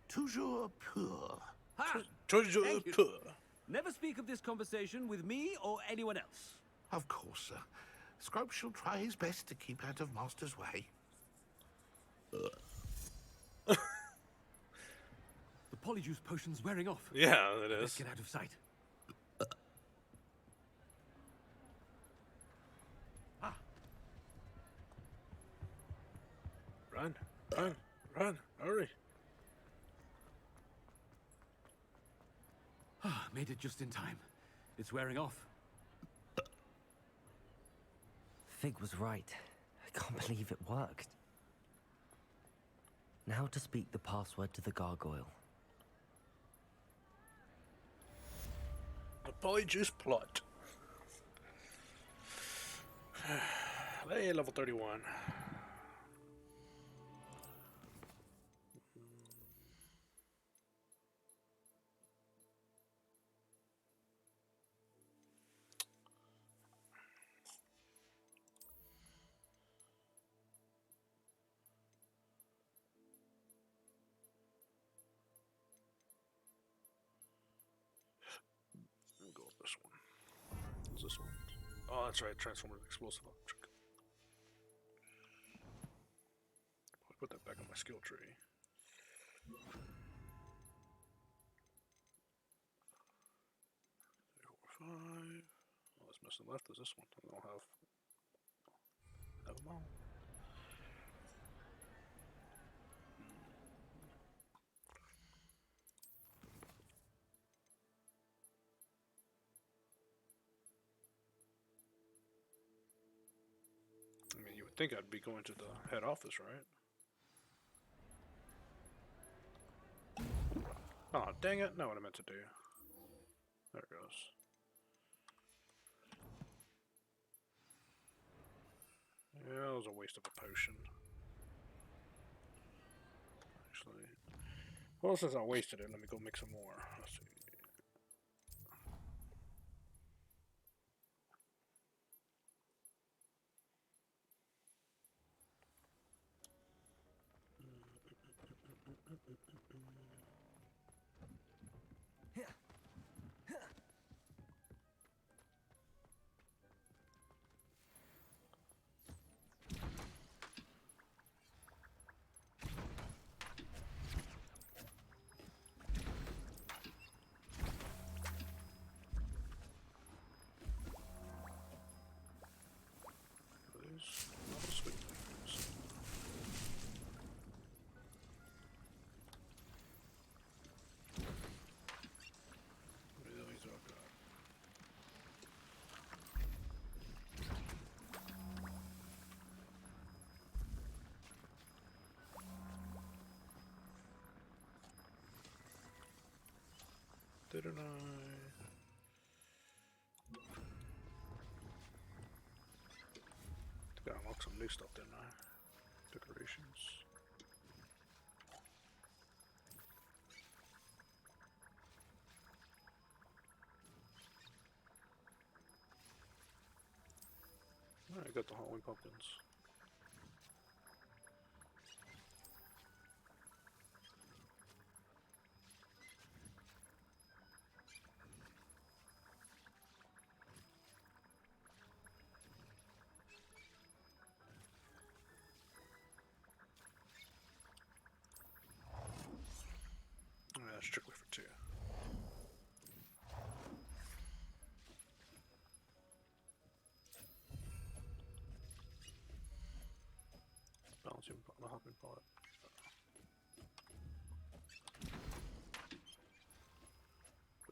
Toujours pur. Ha! Toujours Thank you. pur. Never speak of this conversation with me or anyone else. Of course, sir. Scrope shall try his best to keep out of Master's way. The polyjuice potion's wearing off. Yeah, it Let's is. get out of sight. Run, hurry. Made it just in time. It's wearing off. Fig was right. I can't believe it worked. Now to speak the password to the gargoyle. The Polyjuice plot. Hey, level 31. I'll go with this one. What's this one? Oh, that's right. Transformative explosive object. I'll put that back on my skill tree. 3, 4, 5. Oh, that's missing left is this one. I don't have them all. I mean, you would think I'd be going to the head office, right? Oh, dang it. Not what I meant to do. There it goes. Yeah, it was a waste of a potion. Actually. Well, since I wasted it, let me go make some more. Let's see. Didn't I? Think I unlocked some new stuff, didn't I? Decorations. Alright, I got the Halloween pumpkins. That's strictly for 2. Balancing on the hopping pot.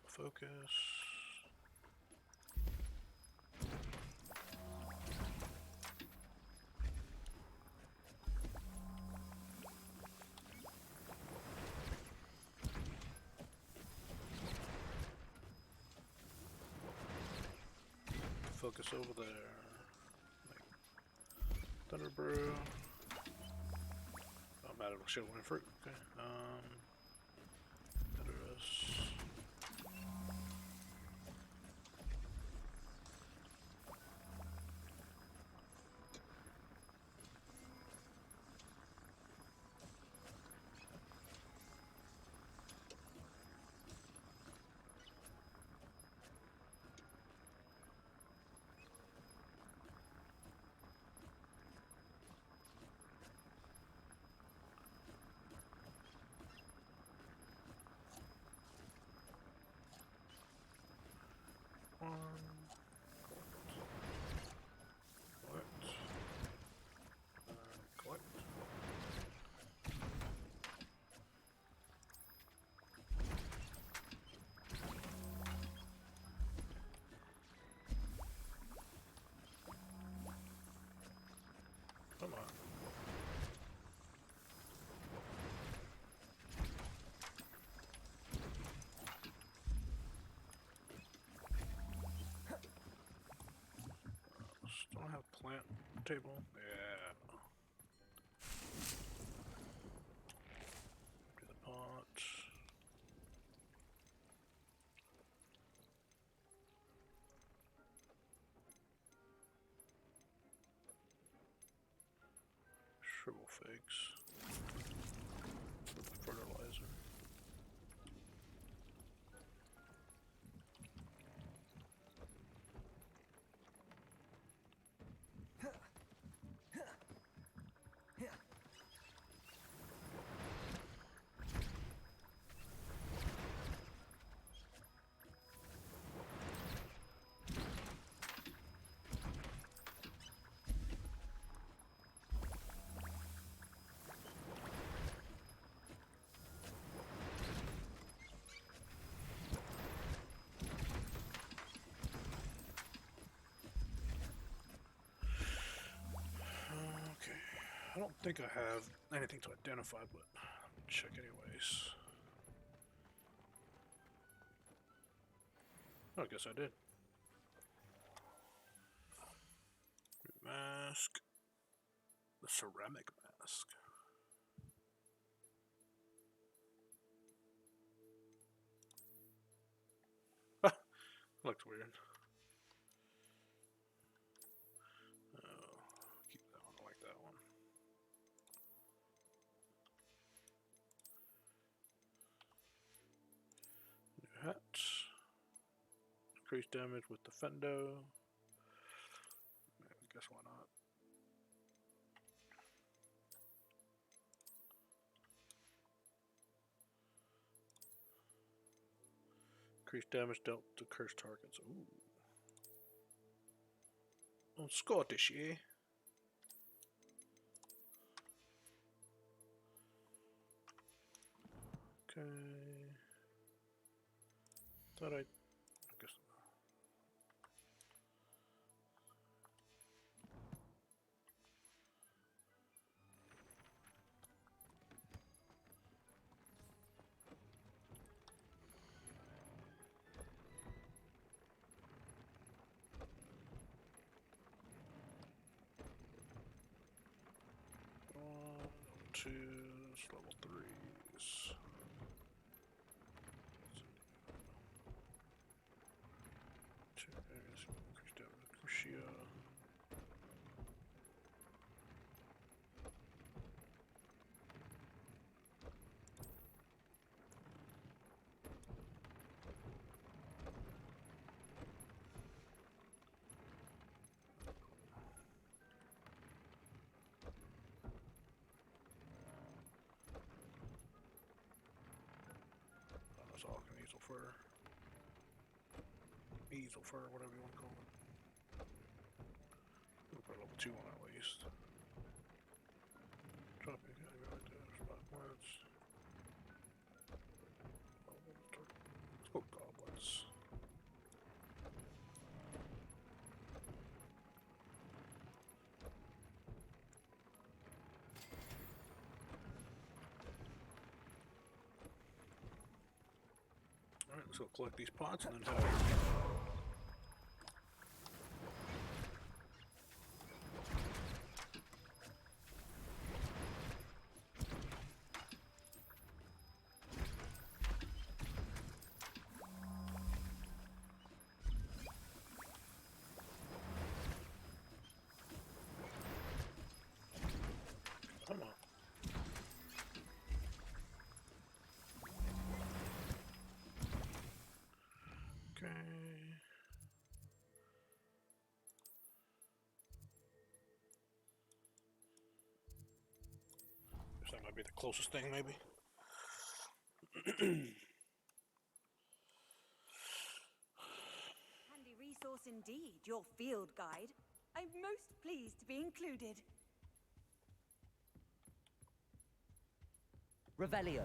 Focus. Focus over there. Like Thunder Brew. Oh, I'm out of shit winning fruit. Okay. Thunderous. plant table. Yeah. To the pot. Shrivel figs. Fertilizer. I don't think I have anything to identify, but check anyways. Oh, I guess I did. Mask. The ceramic mask. Looks weird. Oh, keep that one. I like that one. New hat. Increased damage with the Fendo. I guess why not? Increased damage dealt to cursed targets. Ooh. Oh, Scottish, eh? Okay. Thought I guess. Two level 3s. Two areas increased damage with Crucia. Easel fur. Easel fur, whatever you want to call it. We'll put level 2 on at least. Dropping spot plants. Let's go goblins. Alright, let's go collect these pots and then head out. Come on. Okay. Guess that might be the closest thing, maybe. Handy resource indeed, your field guide. I'm most pleased to be included. Revelio.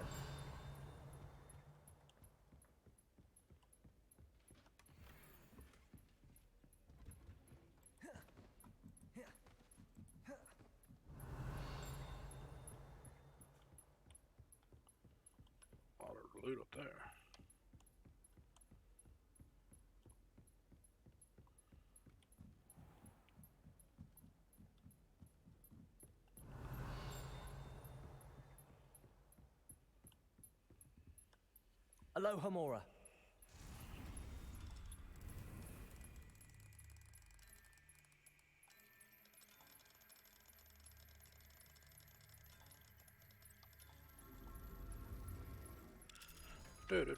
A lot of loot up there. Aloha Mora. Do.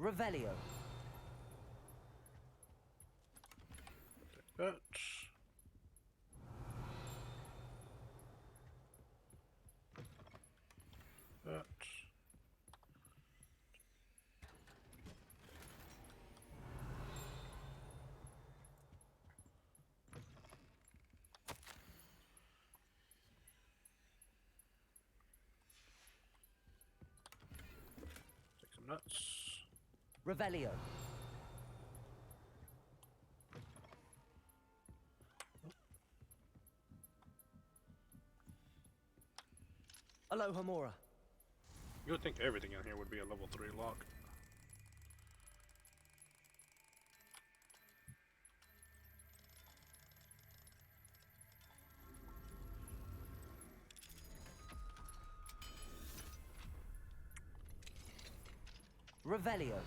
Revelio. That. That. Take some nuts. Revelio. Aloha Mora. You would think everything in here would be a level 3 lock. Revelio.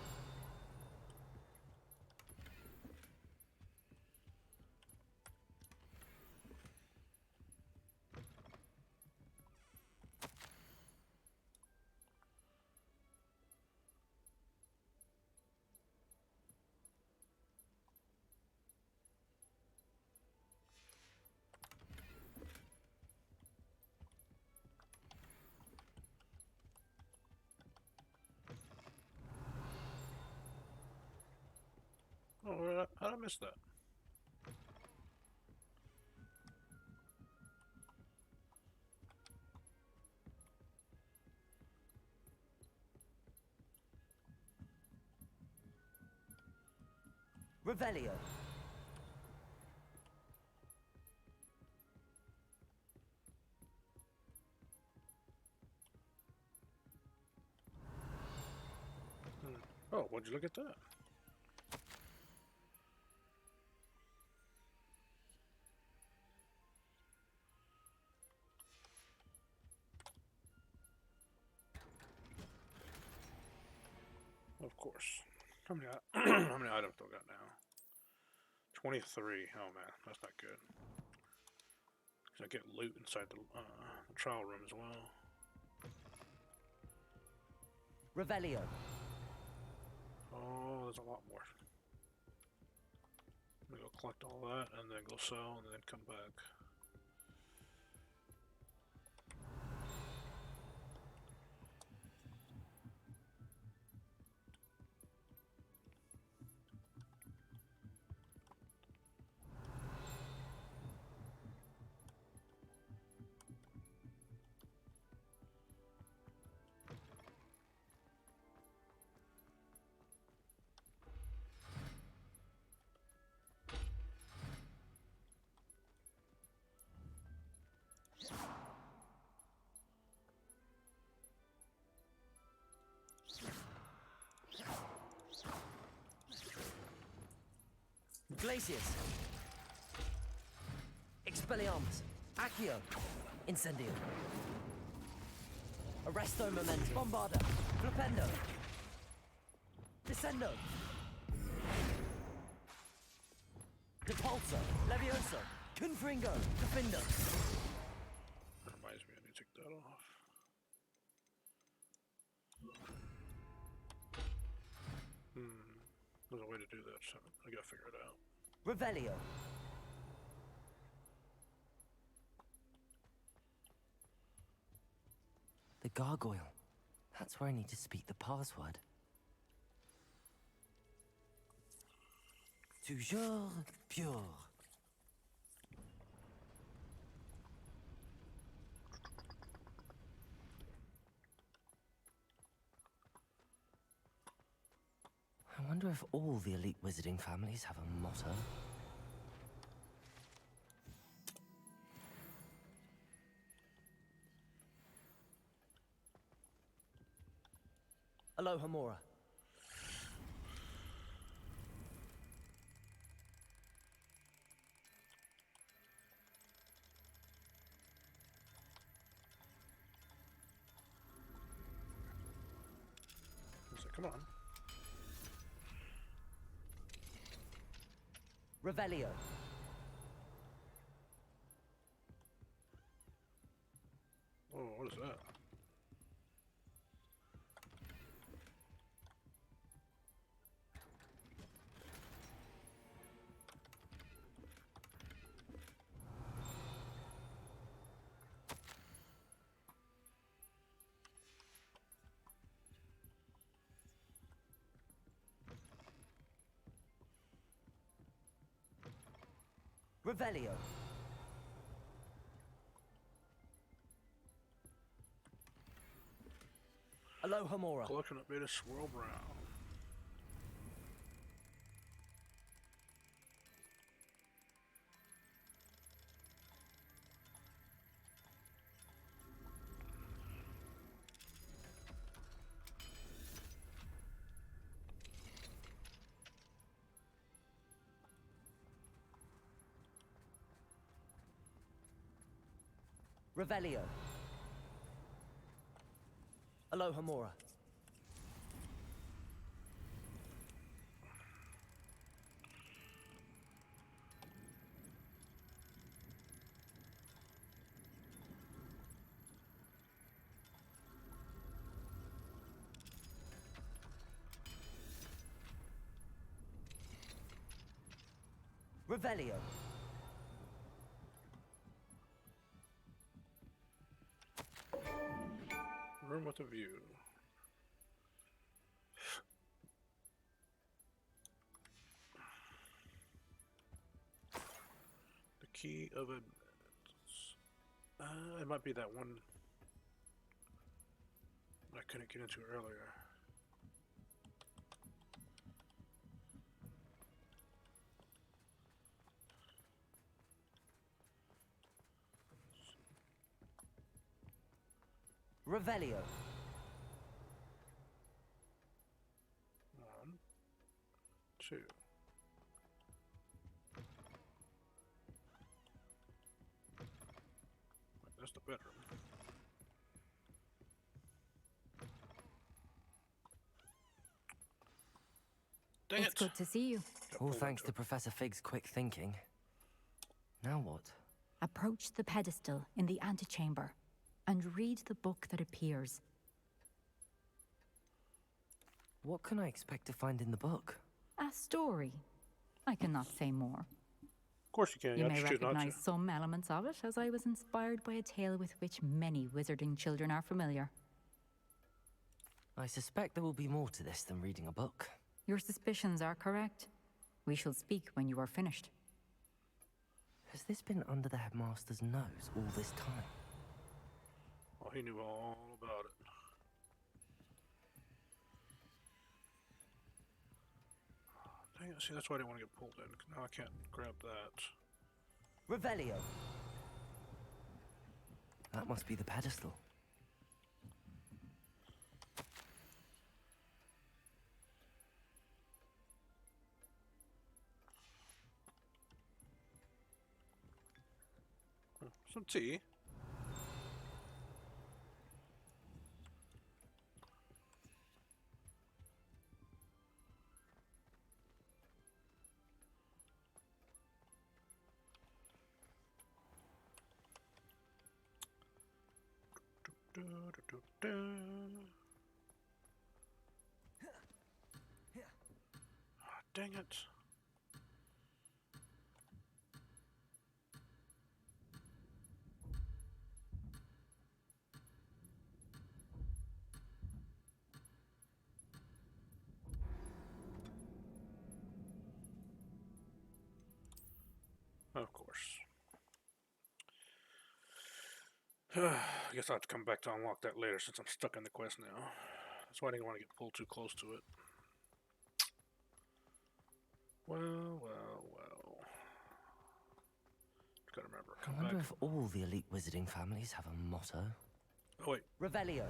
Oh, how did I miss that? Revelio. Oh, would you look at that? Of course. How many how many items do I got now? 23. Oh man, that's not good. 'Cause I get loot inside the trial room as well. Revelio. Oh, there's a lot more. I'm gonna go collect all that and then go sell and then come back. Glacius. Expelliarmus. Accio. Incendio. Arresto Momentum. Bombarda. Flipendo. Descendo. Depulso. Levioso. Confringo. Defendo. That reminds me, I need to take that off. There's a way to do that, so I gotta figure it out. Revelio. The gargoyle. That's where I need to speak the password. Toujours pure. I wonder if all the elite wizarding families have a motto. Aloha Mora. Come on. Revelio. Oh, what is that? Revelio. Aloha Mora. Collection updated swirl brown. Revelio. Aloha Mora. Revelio. Room with a view. The key of admittance. It might be that one I couldn't get into earlier. Revelio. 1, 2. That's the bedroom. Dang It's good to see you. All thanks to Professor Fig's quick thinking. Now what? Approach the pedestal in the antechamber and read the book that appears. What can I expect to find in the book? A story. I cannot say more. Of course you can. You I may just choose not to. recognize some elements of it, as I was inspired by a tale with which many wizarding children are familiar. I suspect there will be more to this than reading a book. Your suspicions are correct. We shall speak when you are finished. Has this been under the headmaster's nose all this time? Oh, he knew all about it. Dang it, see, that's why I didn't want to get pulled in. 'Cause now I can't grab that. Revelio. That must be the pedestal. Some tea. Dang it. Of course. I guess I'll have to come back to unlock that later since I'm stuck in the quest now. That's why I didn't want to get pulled too close to it. Well. Gotta remember. I wonder if all the elite wizarding families have a motto. Oh wait. Revelio.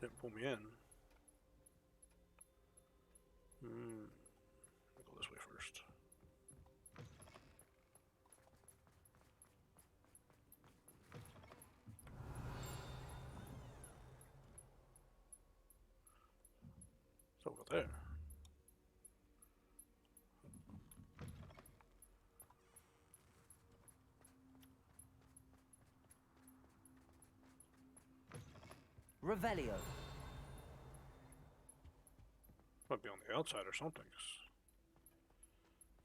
Didn't pull me in. I'll go this way first. there? Revelio. Might be on the outside or something.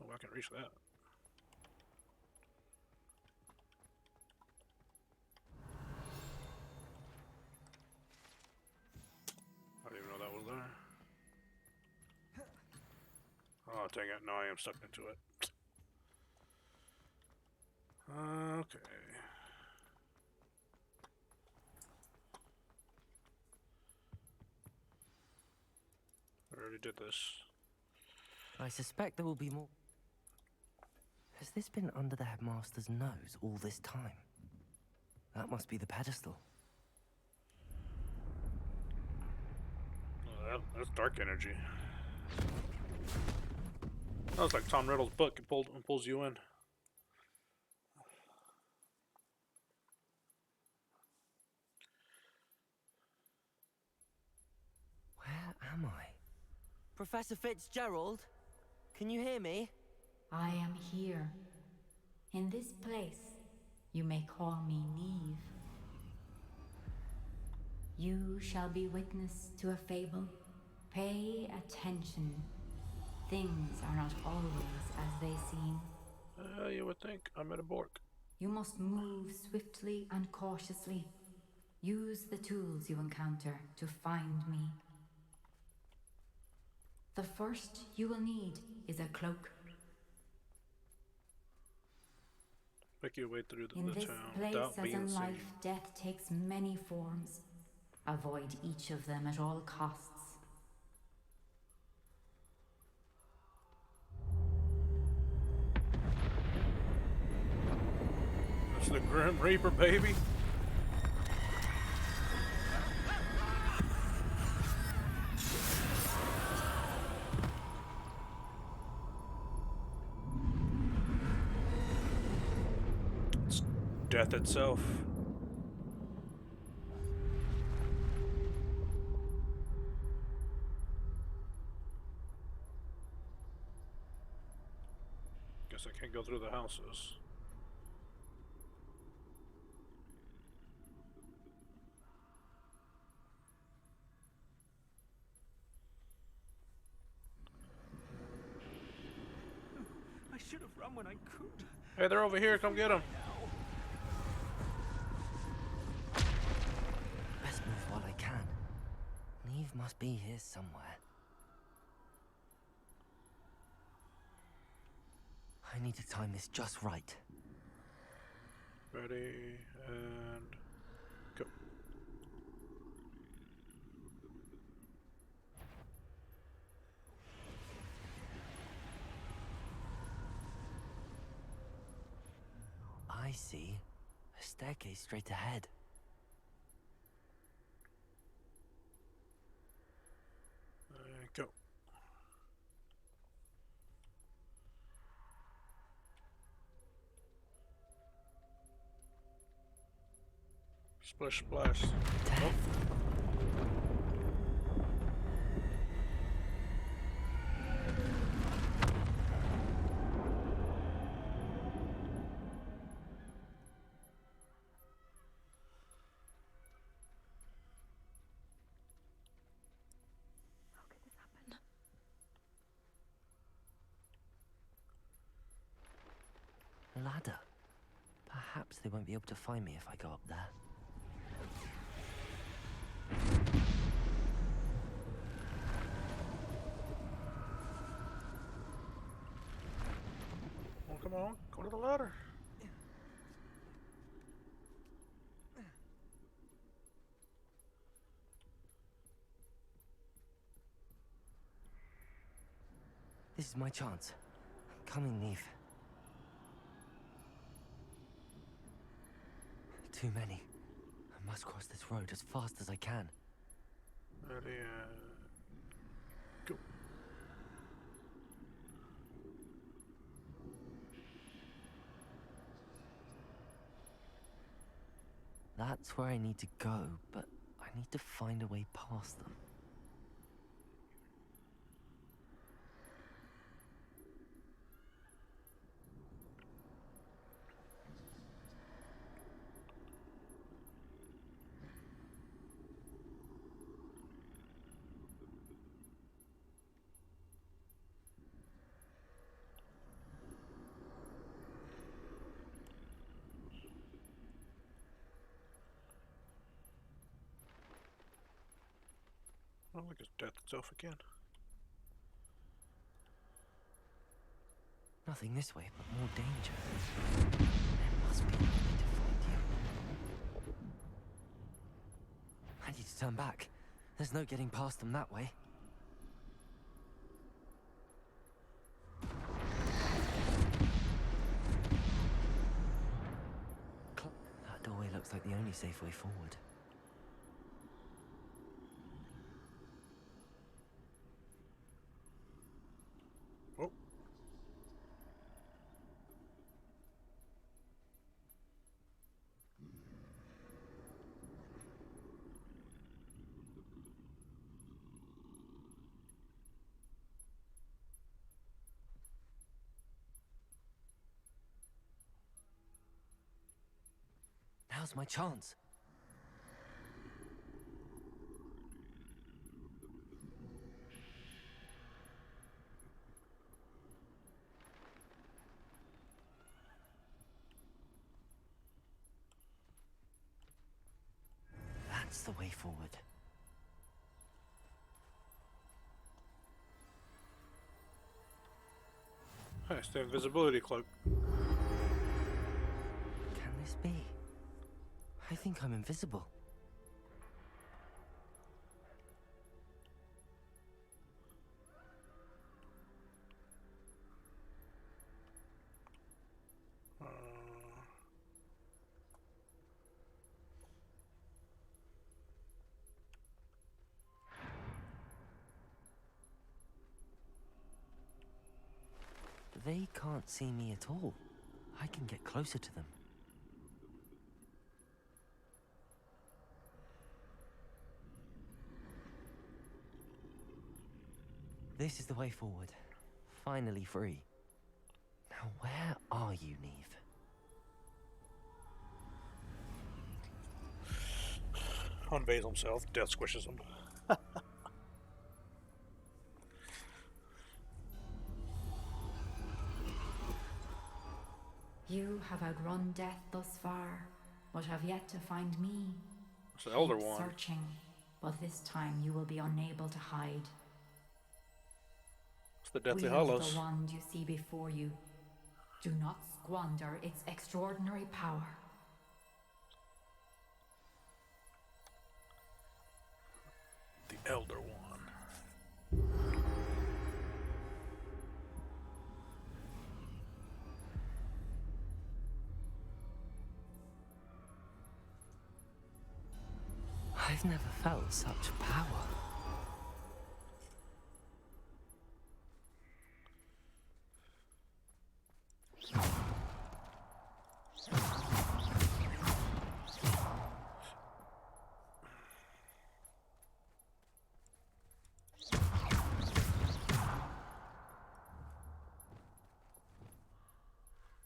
Oh, I can reach that. I didn't even know that was there. Oh, dang it. Now I am stuck into it. Okay. I already did this. I suspect there will be more. Has this been under the headmaster's nose all this time? That must be the pedestal. Oh, that's dark energy. That was like Tom Riddle's book. It pulls you in. Where am I? Professor Fitzgerald? Can you hear me? I am here. In this place, you may call me Neve. You shall be witness to a fable. Pay attention. Things are not always as they seem. You would think I'm at a Bork. You must move swiftly and cautiously. Use the tools you encounter to find me. The first you will need is a cloak. Make your way through In the this town place, without as being in seen. life, death takes many forms. Avoid each of them at all costs. That's the Grim Reaper, baby. It's death itself. Guess I can't go through the houses. I should have run when I could. Hey, they're over here. Come get them. Best move while I can. Neve must be here somewhere. I need to time this just right. Ready, and go. I see. A staircase straight ahead. Go. Splish splash. Oh. A ladder. Perhaps they won't be able to find me if I go up there. Well, come on. Go to the ladder. This is my chance. I'm coming, Neve. Too many. I must cross this road as fast as I can. Ready, go. That's where I need to go, but I need to find a way past them. I don't think it's death itself again. Nothing this way, but more danger. There must be a way to find you. I need to turn back. There's no getting past them that way. That doorway looks like the only safe way forward. Oh. Now's my chance. That's the way forward. Hey, it's the invisibility cloak. Can this be? I think I'm invisible. They can't see me at all. I can get closer to them. This is the way forward. Finally free. Now where are you, Neve? Unveils himself. Death squishes him. You have outrun death thus far, but have yet to find me. It's the Elder Keep Wand. searching, but this time you will be unable to hide. It's the Deathly Wield Hallows. the wand you see before you. Do not squander its extraordinary power. The Elder Wand. I've never felt such power.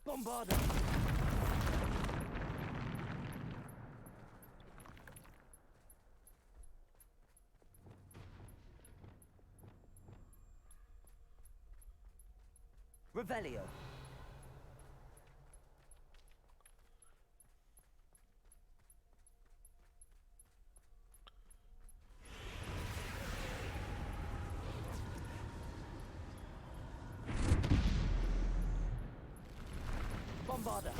Bombarda! Revelio. Bombarda!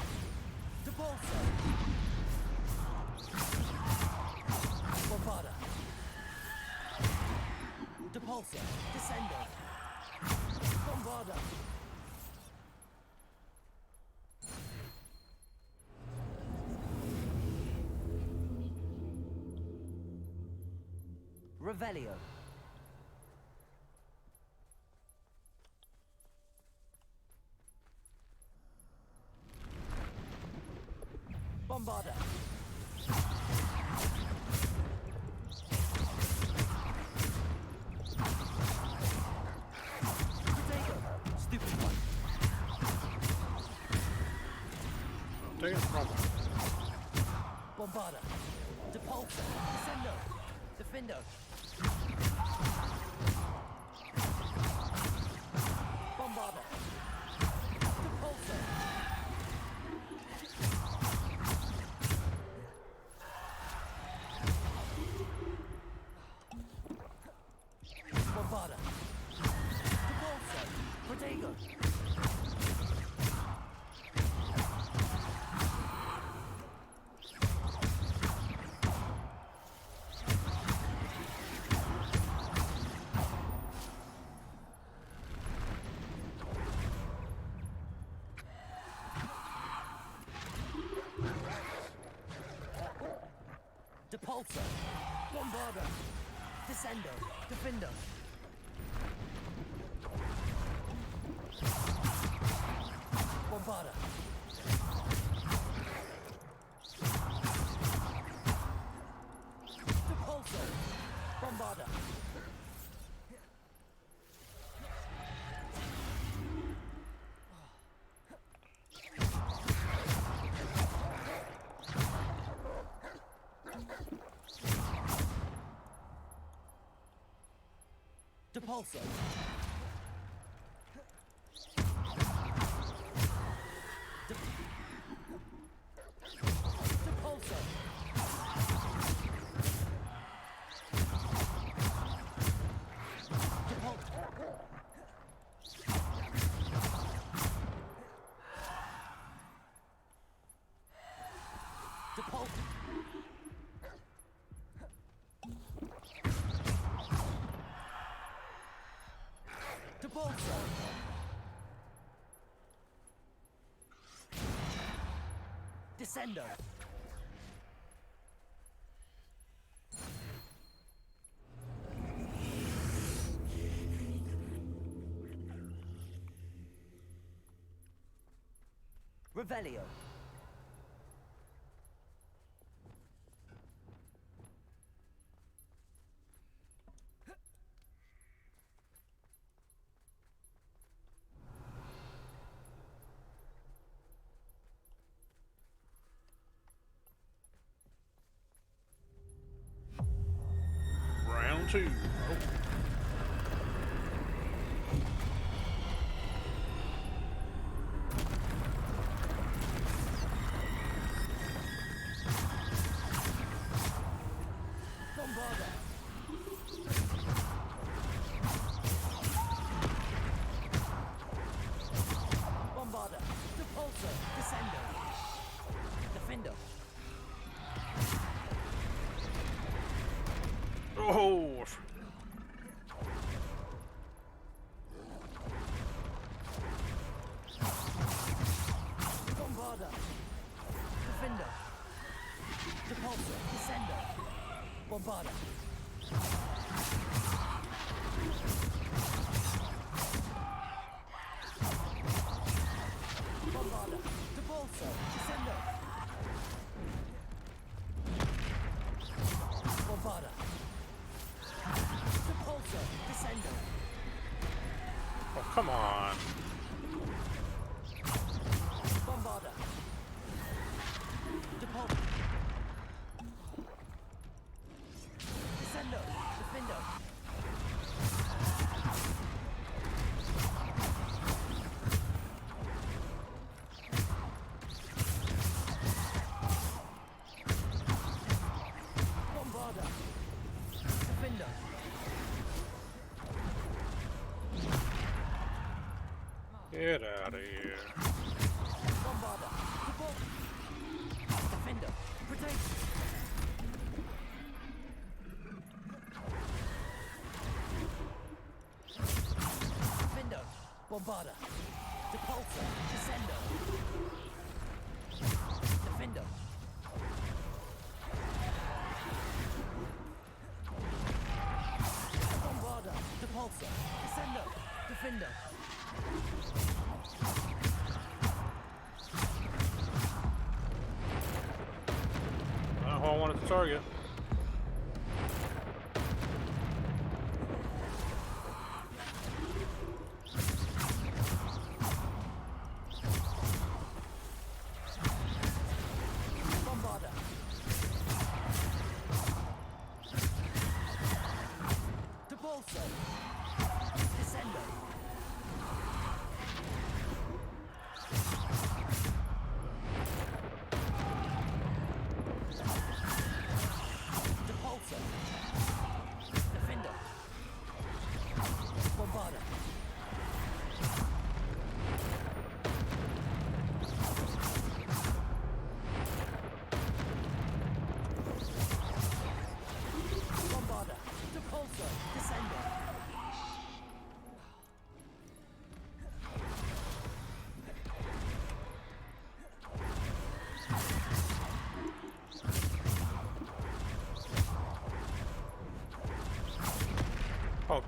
Depulso! Bombarda! Depulso! Descendo! Bombarda! Revelio. Bombarda! Stupid one. Take it from him. Bombarda! Depulso! Descendo! Defendo! Bombarda! Depulso! Protego! Depulso! Bombarda! Descendo! Defendo! Bombarda! Depulso! Bombarda! Depulso! Depulso! Depulso! Depulso! Descendo! Revelio! Round 2. Oh. Bombarda! Bombarda! Depulso! Descendo! Defendo! Oh! Bombarda! Defendo! Depulso! Descendo! Bombarda! Bombarda! Depulso! Descendo! Bombarda! Depulso! Descendo! Oh, come on. Bombarda! Depulso! Descendo! Defendo! Bombarda! Defendo! Get out of here. Bombarda! Defendo! Protect! Defendo! Bombarda! Depulso! Descendo! Defendo! Bombarda! Depulso! Descendo! Defendo! Not who I wanted to target. Bombarda! Depulso! Descendo!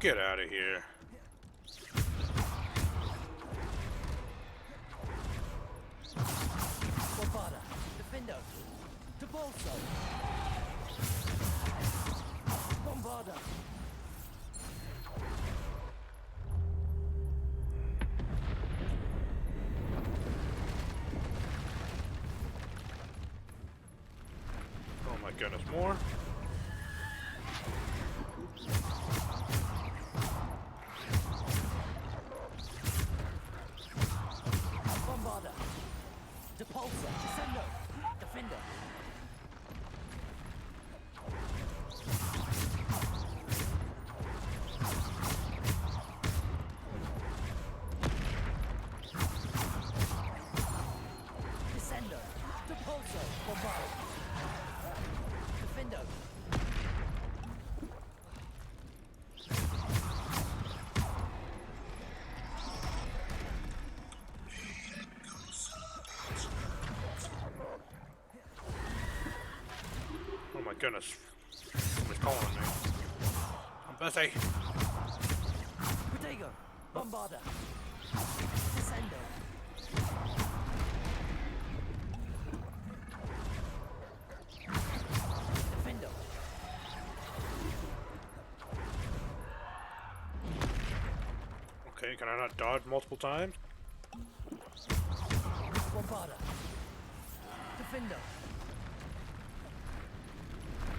Get out of here. Bombarda, Defendo, Debolso. Bombarda. Oh my goodness, more? Bombarda, Depulso, Descendo, Defender. Descendo, Depulso, Bombarda. Defendo. Oh my goodness. Somebody's calling me. I'm busy. Protego, Bombarda. Descendo. Defendo. Okay, can I not dodge multiple times? Bombarda. Defendo.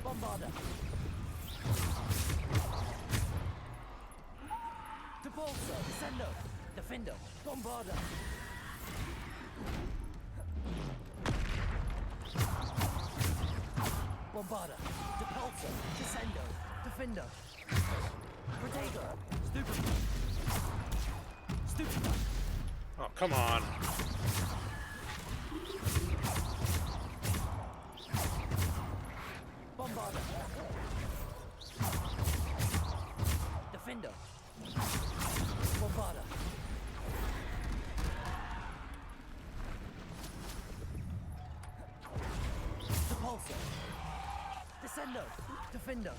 Bombarda. Debolso, Descendo. Defendo. Bombarda. Bombarda. Depulso. Descendo. Defendo. Protego. Stupefy. Stupefy. Oh, come on. Bombarda. Defendo. Bombarda. Depulso. Descendo. Defendo.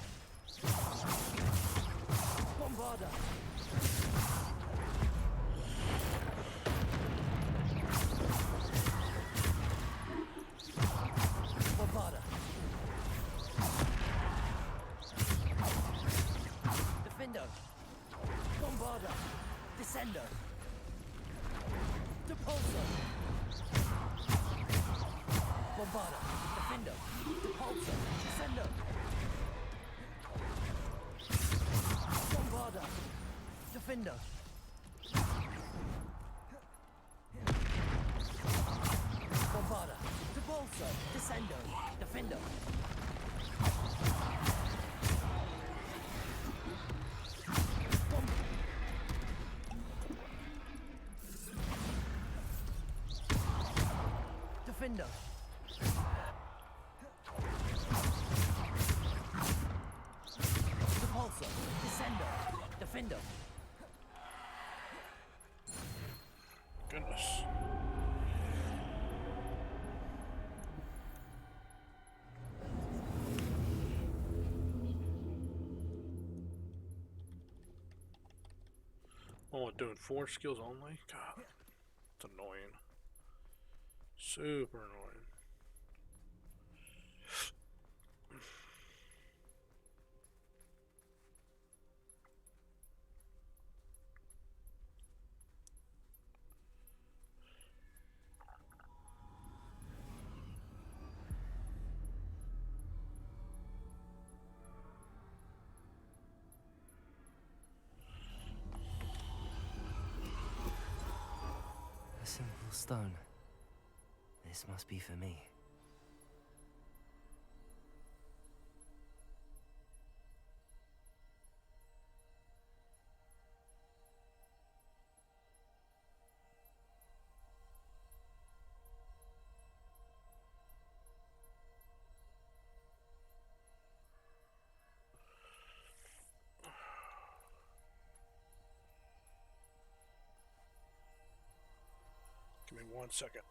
Bombarda. Bombarda. Defendo. Bombarda. Descendo. Depulso. Bombarda. Defendo. Depulso. Descendo. Bombarda. Defendo. Bombarda. Depulso. Descendo. Defendo. Defendo. Depulso. Descendo. Defendo. Goodness. Oh, doing 4 skills only? God, it's annoying. Super annoying. A simple stone. This must be for me. Give me 1 second.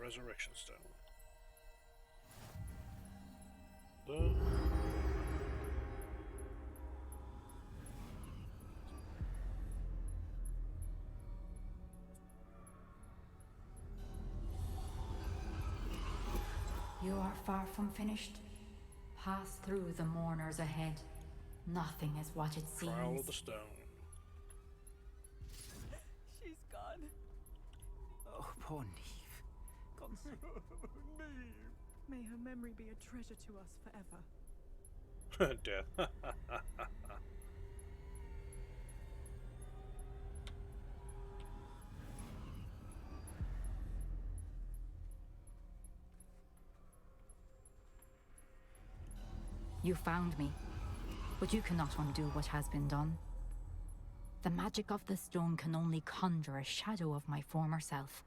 resurrection stone. You are far from finished. Pass through the mourners ahead. Nothing is what it seems. Trial of the stone. She's gone. Oh, poor Neve. Gone so... May her memory be a treasure to us forever. Death. You found me, but you cannot undo what has been done. The magic of the stone can only conjure a shadow of my former self.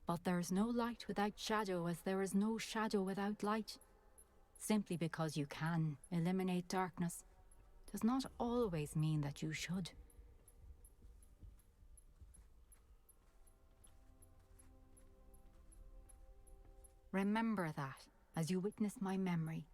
But there is no light without shadow, as there is no shadow without light. Simply because you can eliminate darkness does not always mean that you should. Remember that as you witness my memory.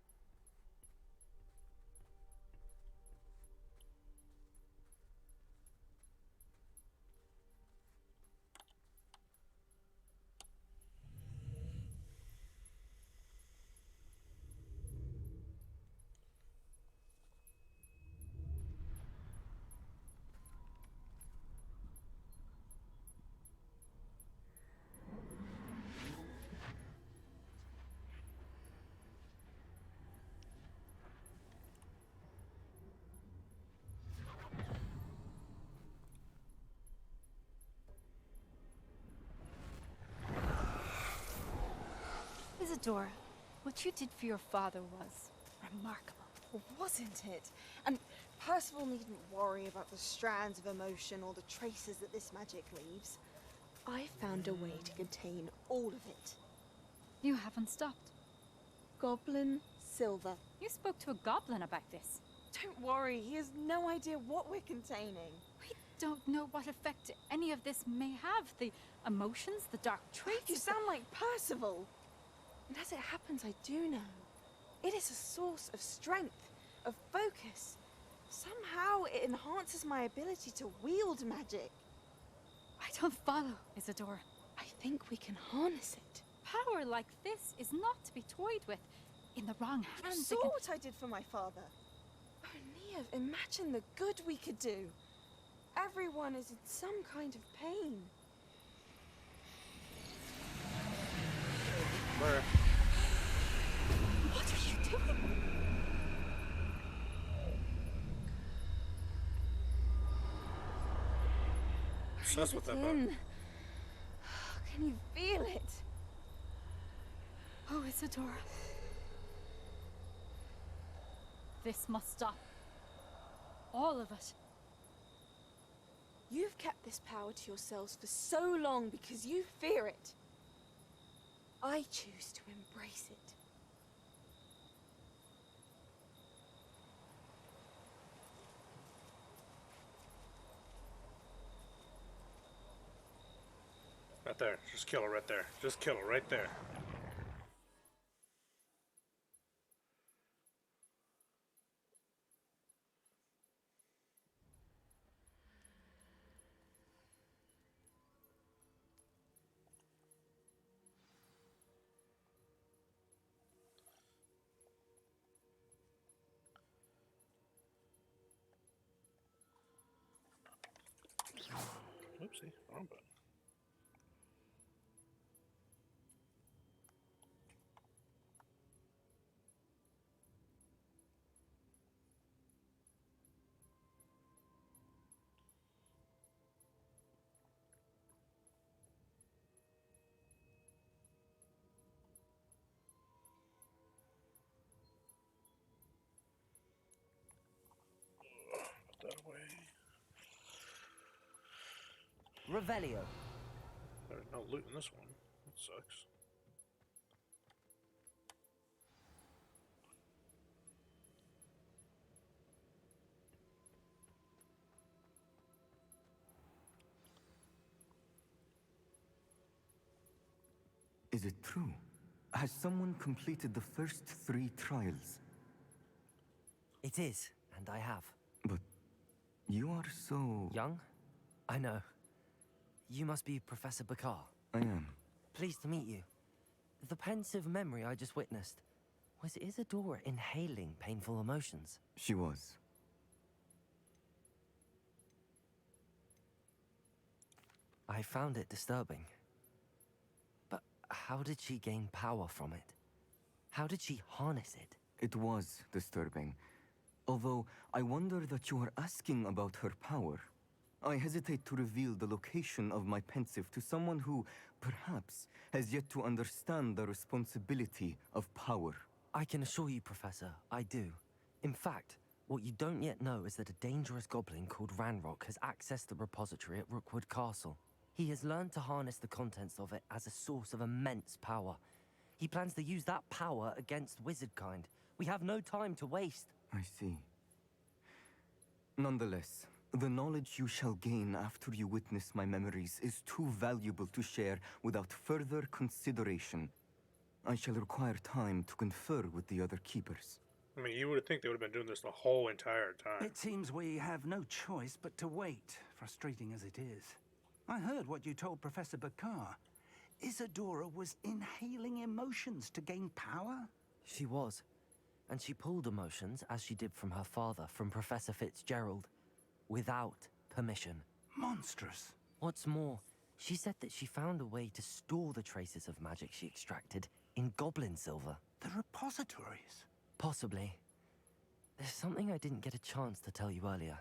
Isadora, what you did for your father was remarkable, wasn't it? And Percival needn't worry about the strands of emotion or the traces that this magic leaves. I found a way to contain all of it. You haven't stopped. Goblin Silver. You spoke to a goblin about this. Don't worry, he has no idea what we're containing. We don't know what effect any of this may have. The emotions, the dark traits. You sound like Percival. And as it happens, I do know. It is a source of strength, of focus. Somehow it enhances my ability to wield magic. I don't follow, Isadora. I think we can harness it. Power like this is not to be toyed with. In the wrong hands, You saw what I did for my father. Oh, Neve, imagine the good we could do. Everyone is in some kind of pain. Where? What are you doing? Obsessed with that book. Can you feel it? Oh, Isadora. This must stop. All of it. You've kept this power to yourselves for so long because you fear it. I choose to embrace it. Right there. Just kill her right there. Just kill her right there. Oopsie, wrong button. Put that away. Revelio. There's no loot in this one. That sucks. Is it true? Has someone completed the first 3 trials? It is, and I have. But you are so... Young? I know. You must be Professor Bakar. I am. Pleased to meet you. The pensive memory I just witnessed, was Isadora inhaling painful emotions? She was. I found it disturbing. But how did she gain power from it? How did she harness it? It was disturbing. Although, I wonder that you are asking about her power. I hesitate to reveal the location of my pensive to someone who, perhaps, has yet to understand the responsibility of power. I can assure you, Professor, I do. In fact, what you don't yet know is that a dangerous goblin called Ranrock has accessed the repository at Rookwood Castle. He has learned to harness the contents of it as a source of immense power. He plans to use that power against wizardkind. We have no time to waste. I see. Nonetheless, the knowledge you shall gain after you witness my memories is too valuable to share without further consideration. I shall require time to confer with the other keepers. I mean, you would think they would have been doing this the whole entire time. It seems we have no choice but to wait, frustrating as it is. I heard what you told Professor Bakar. Isadora was inhaling emotions to gain power? She was. And she pulled emotions, as she did from her father, from Professor Fitzgerald, without permission. Monstrous. What's more, she said that she found a way to store the traces of magic she extracted in goblin silver. The repositories? Possibly. There's something I didn't get a chance to tell you earlier.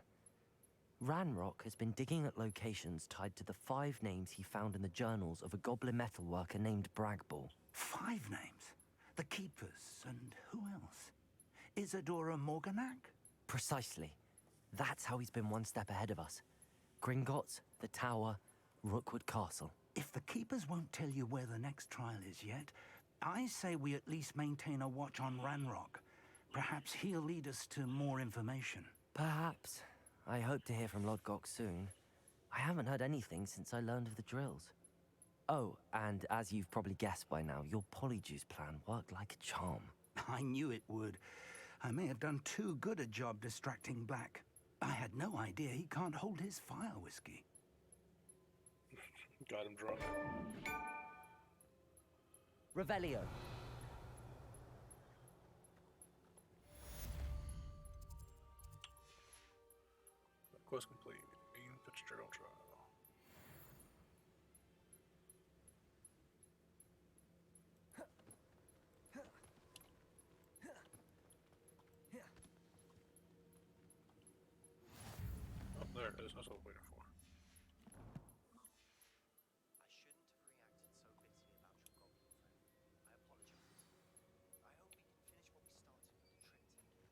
Ranrock has been digging at locations tied to the 5 names he found in the journals of a goblin metalworker named Bragball. 5 names? The Keepers, and who else? Isadora Morganac? Precisely. That's how he's been one step ahead of us. Gringotts, the Tower, Rookwood Castle. If the Keepers won't tell you where the next trial is yet, I say we at least maintain a watch on Ranrock. Perhaps he'll lead us to more information. Perhaps. I hope to hear from Lodgok soon. I haven't heard anything since I learned of the drills. Oh, and as you've probably guessed by now, your polyjuice plan worked like a charm. I knew it would. I may have done too good a job distracting Black. I had no idea he can't hold his fire whiskey. Got him drunk. Revelio. Quest complete. Ian Fitzgerald trial. Oh, there it is. That's what I was waiting for. I shouldn't have reacted so bitterly about your goblin friend. I apologize. I hope we can finish what we started with the trip together. Please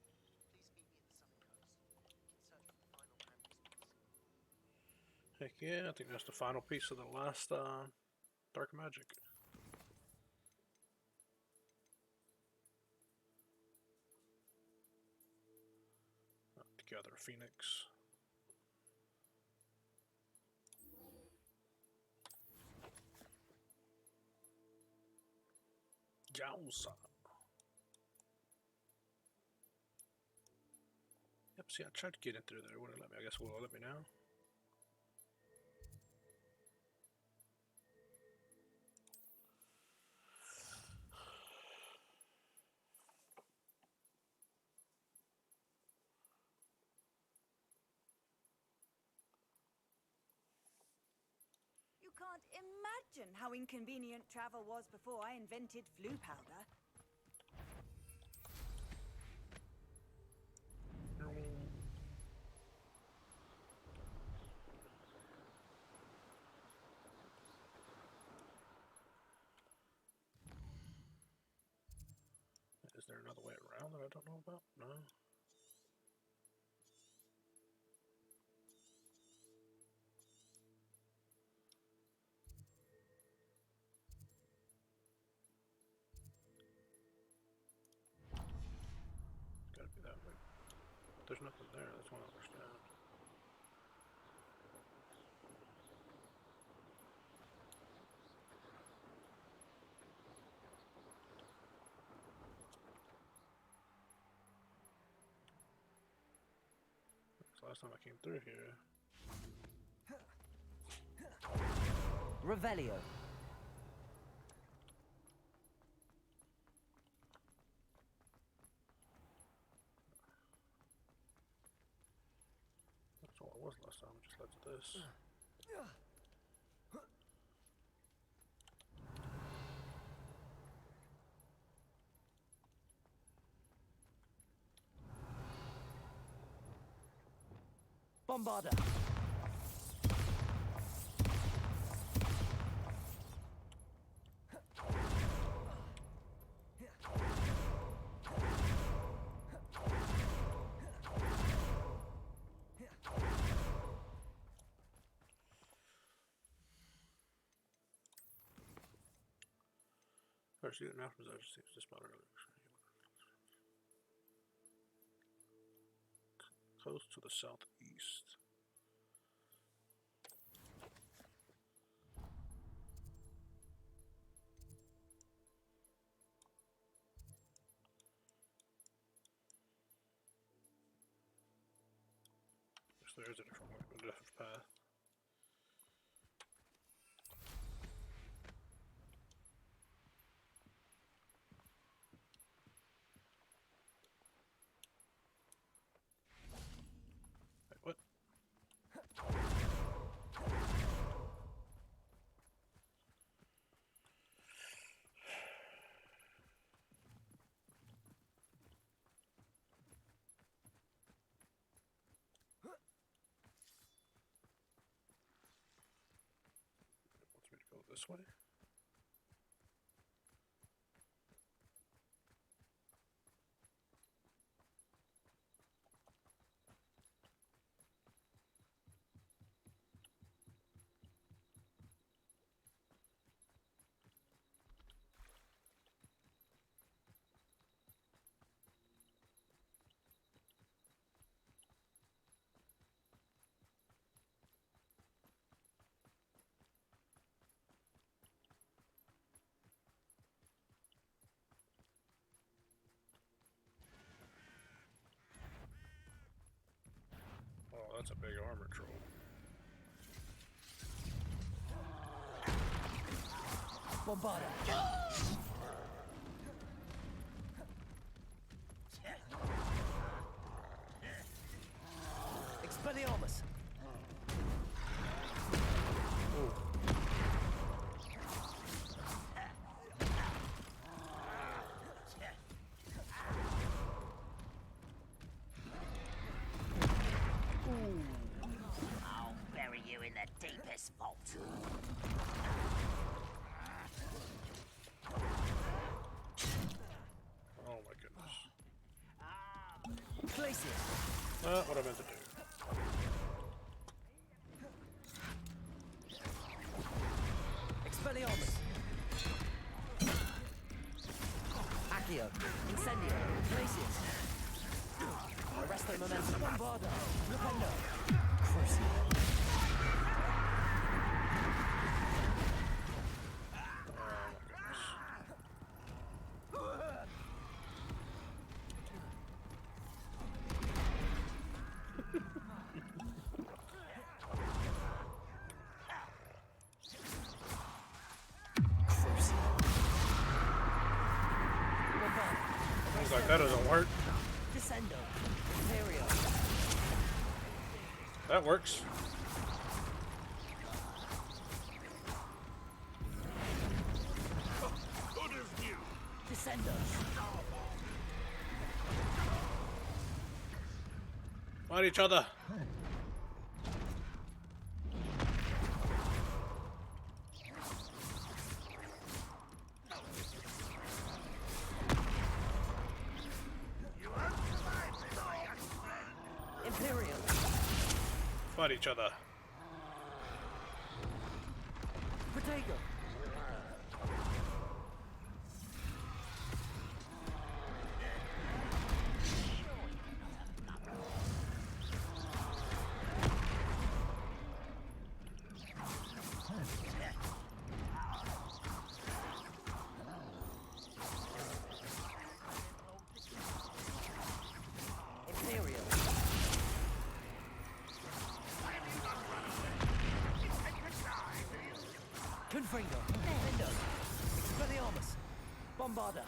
meet me at the southern coast. We can search for the final manuscripts. Heck yeah, I think that's the final piece of the last Dark Magic. Together, Phoenix. Jowsa. Yep, see, I tried to get in through there. It wouldn't let me. I guess it will let me now. You can't imagine how inconvenient travel was before I invented flu powder. Is there another way around that I don't know about? No. Gotta be that way. There's nothing there. That's what I don't understand. last time I came through here. Revelio. That's all it was last time. It just led to this. Bombarda. First, shooting after that just seems to spot earlier. Coast to the southeast. Yes, there is a different way, a different path. Wait, what? Wants me to go this way? Oh, that's a big armor troll. Bombarda. Expelliarmus. I'll bury you in the deepest vault. Oh my goodness. Glacier. What I meant to do. Expelliarmus. Accio. Incendio. Glacius. Arresto momentum. Bombarda. Rependo. Crucible. Looks like that doesn't work. Descendo. Imperio. That works. Descendo. Fight each other. Imperial. Fight each other. Protego. Imperial. Confringo. Defendo. Expelliarmus. Bombarda.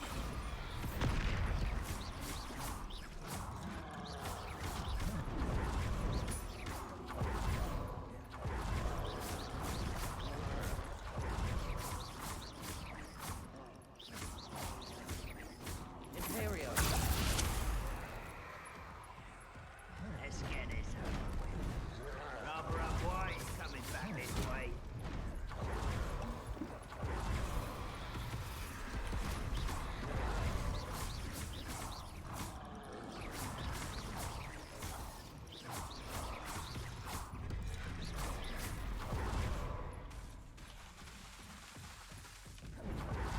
Imperio. Let's get this over with. Rubber up white coming back this way.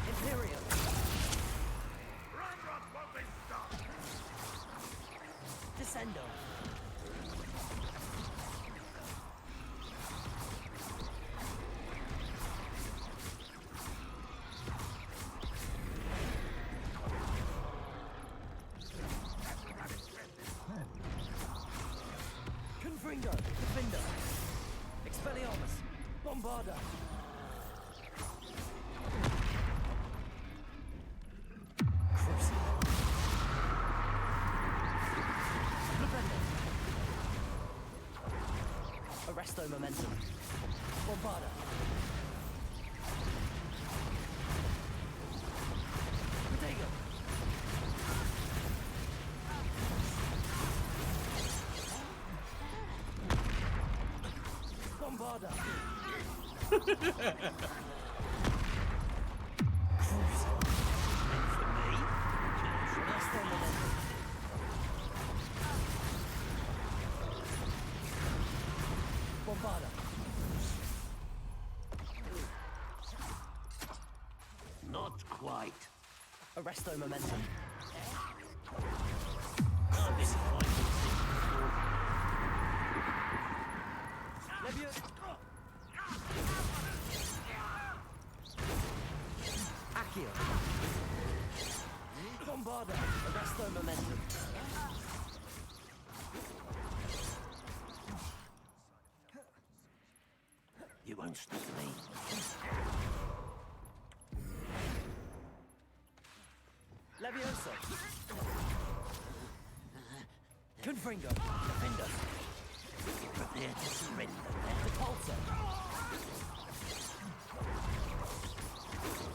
Imperio. Ramrock won't be stopped. Descendo. Confringo. Defender. Expelliarmus. Bombarda. Crucible. Defender. Arresto momentum. Bombarda. Protego. Bombarda. Crucible. And for me, Arresto momentum. Bombarda. not quite. Arresto momentum. I'm disappointed. Leviosa. Accio. Bombarda. Arresto momentum. You won't stop me. Leviosa. Confringo. Defender. Prepare to surrender now. Repulsor.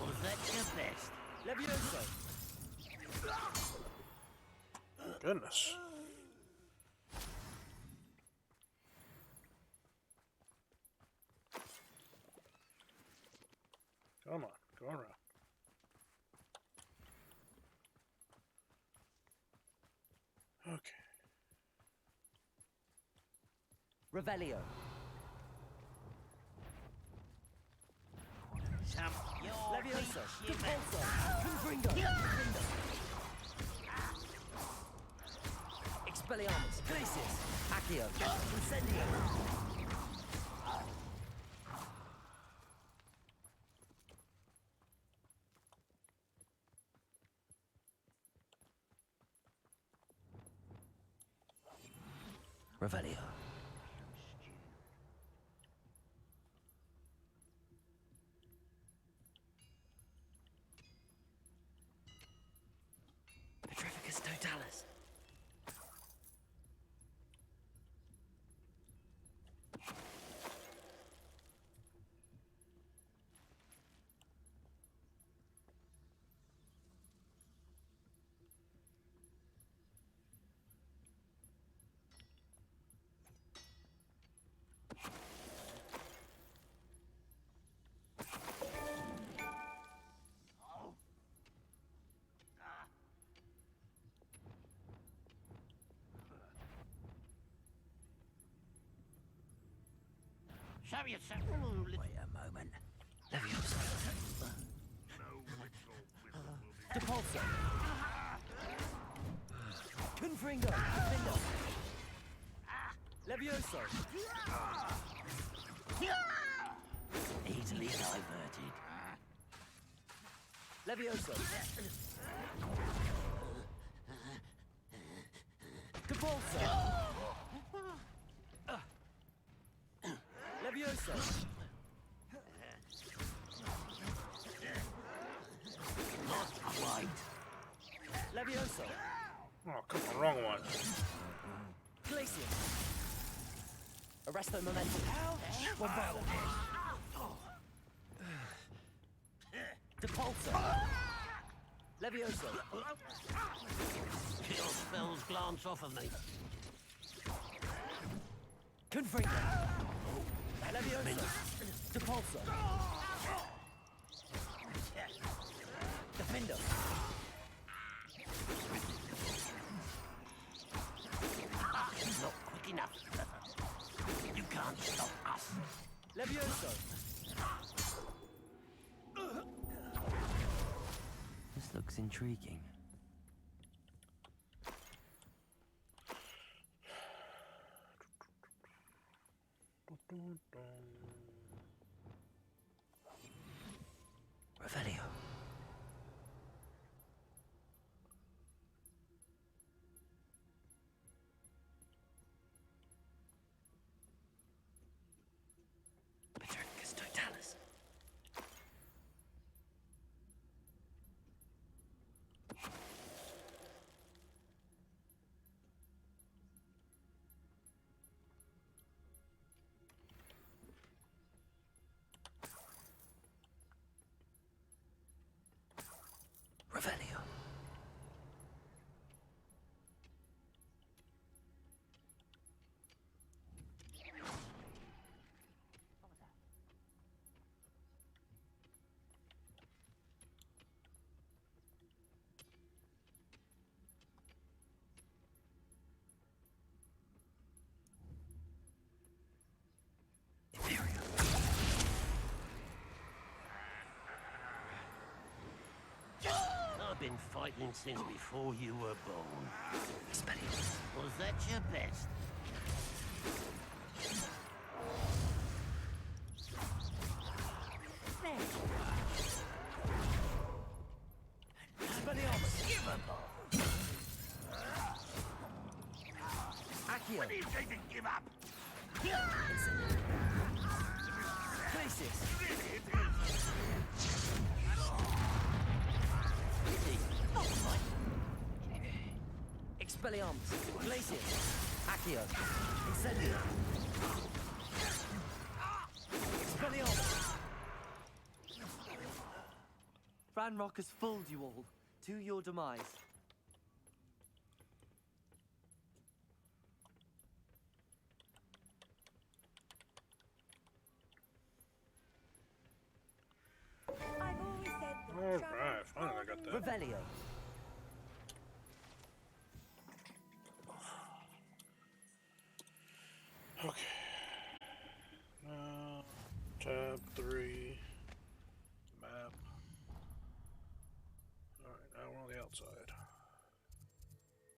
Was that your best? Leviosa. Goodness. Come on, go around. Okay. Revelio. Some Leviosa. your Repulsor. Confringo. Defender. Expelliarmus. Glacius. Accio. Incendio. Revelio. Petrificus totalis. Show yourself. Wait a moment. Leviosa. Depulso. Confringo. Defender. Levioso. Easily diverted. Levioso. Depulso. Levioso. Levioso. Oh, come on, wrong one. Glacius. Arresto momentum. Bombardo. Depulso. Levioso. Your spells glance off of me. Confringo. Levioso. Depulso. Defendo. Not quick enough. You can't stop us. Levioso. This looks intriguing. Revelio. Paternicus totalis. Revelio. I've been fighting since before you were born. Was that your best? Accio. When do you think to give up? Glacius. Expelliarmus. Glacius. Accio. Incendio. Expelliarmus. Ranrock has fooled you all, to your demise. Alright, finally I got that. Revelio. Okay.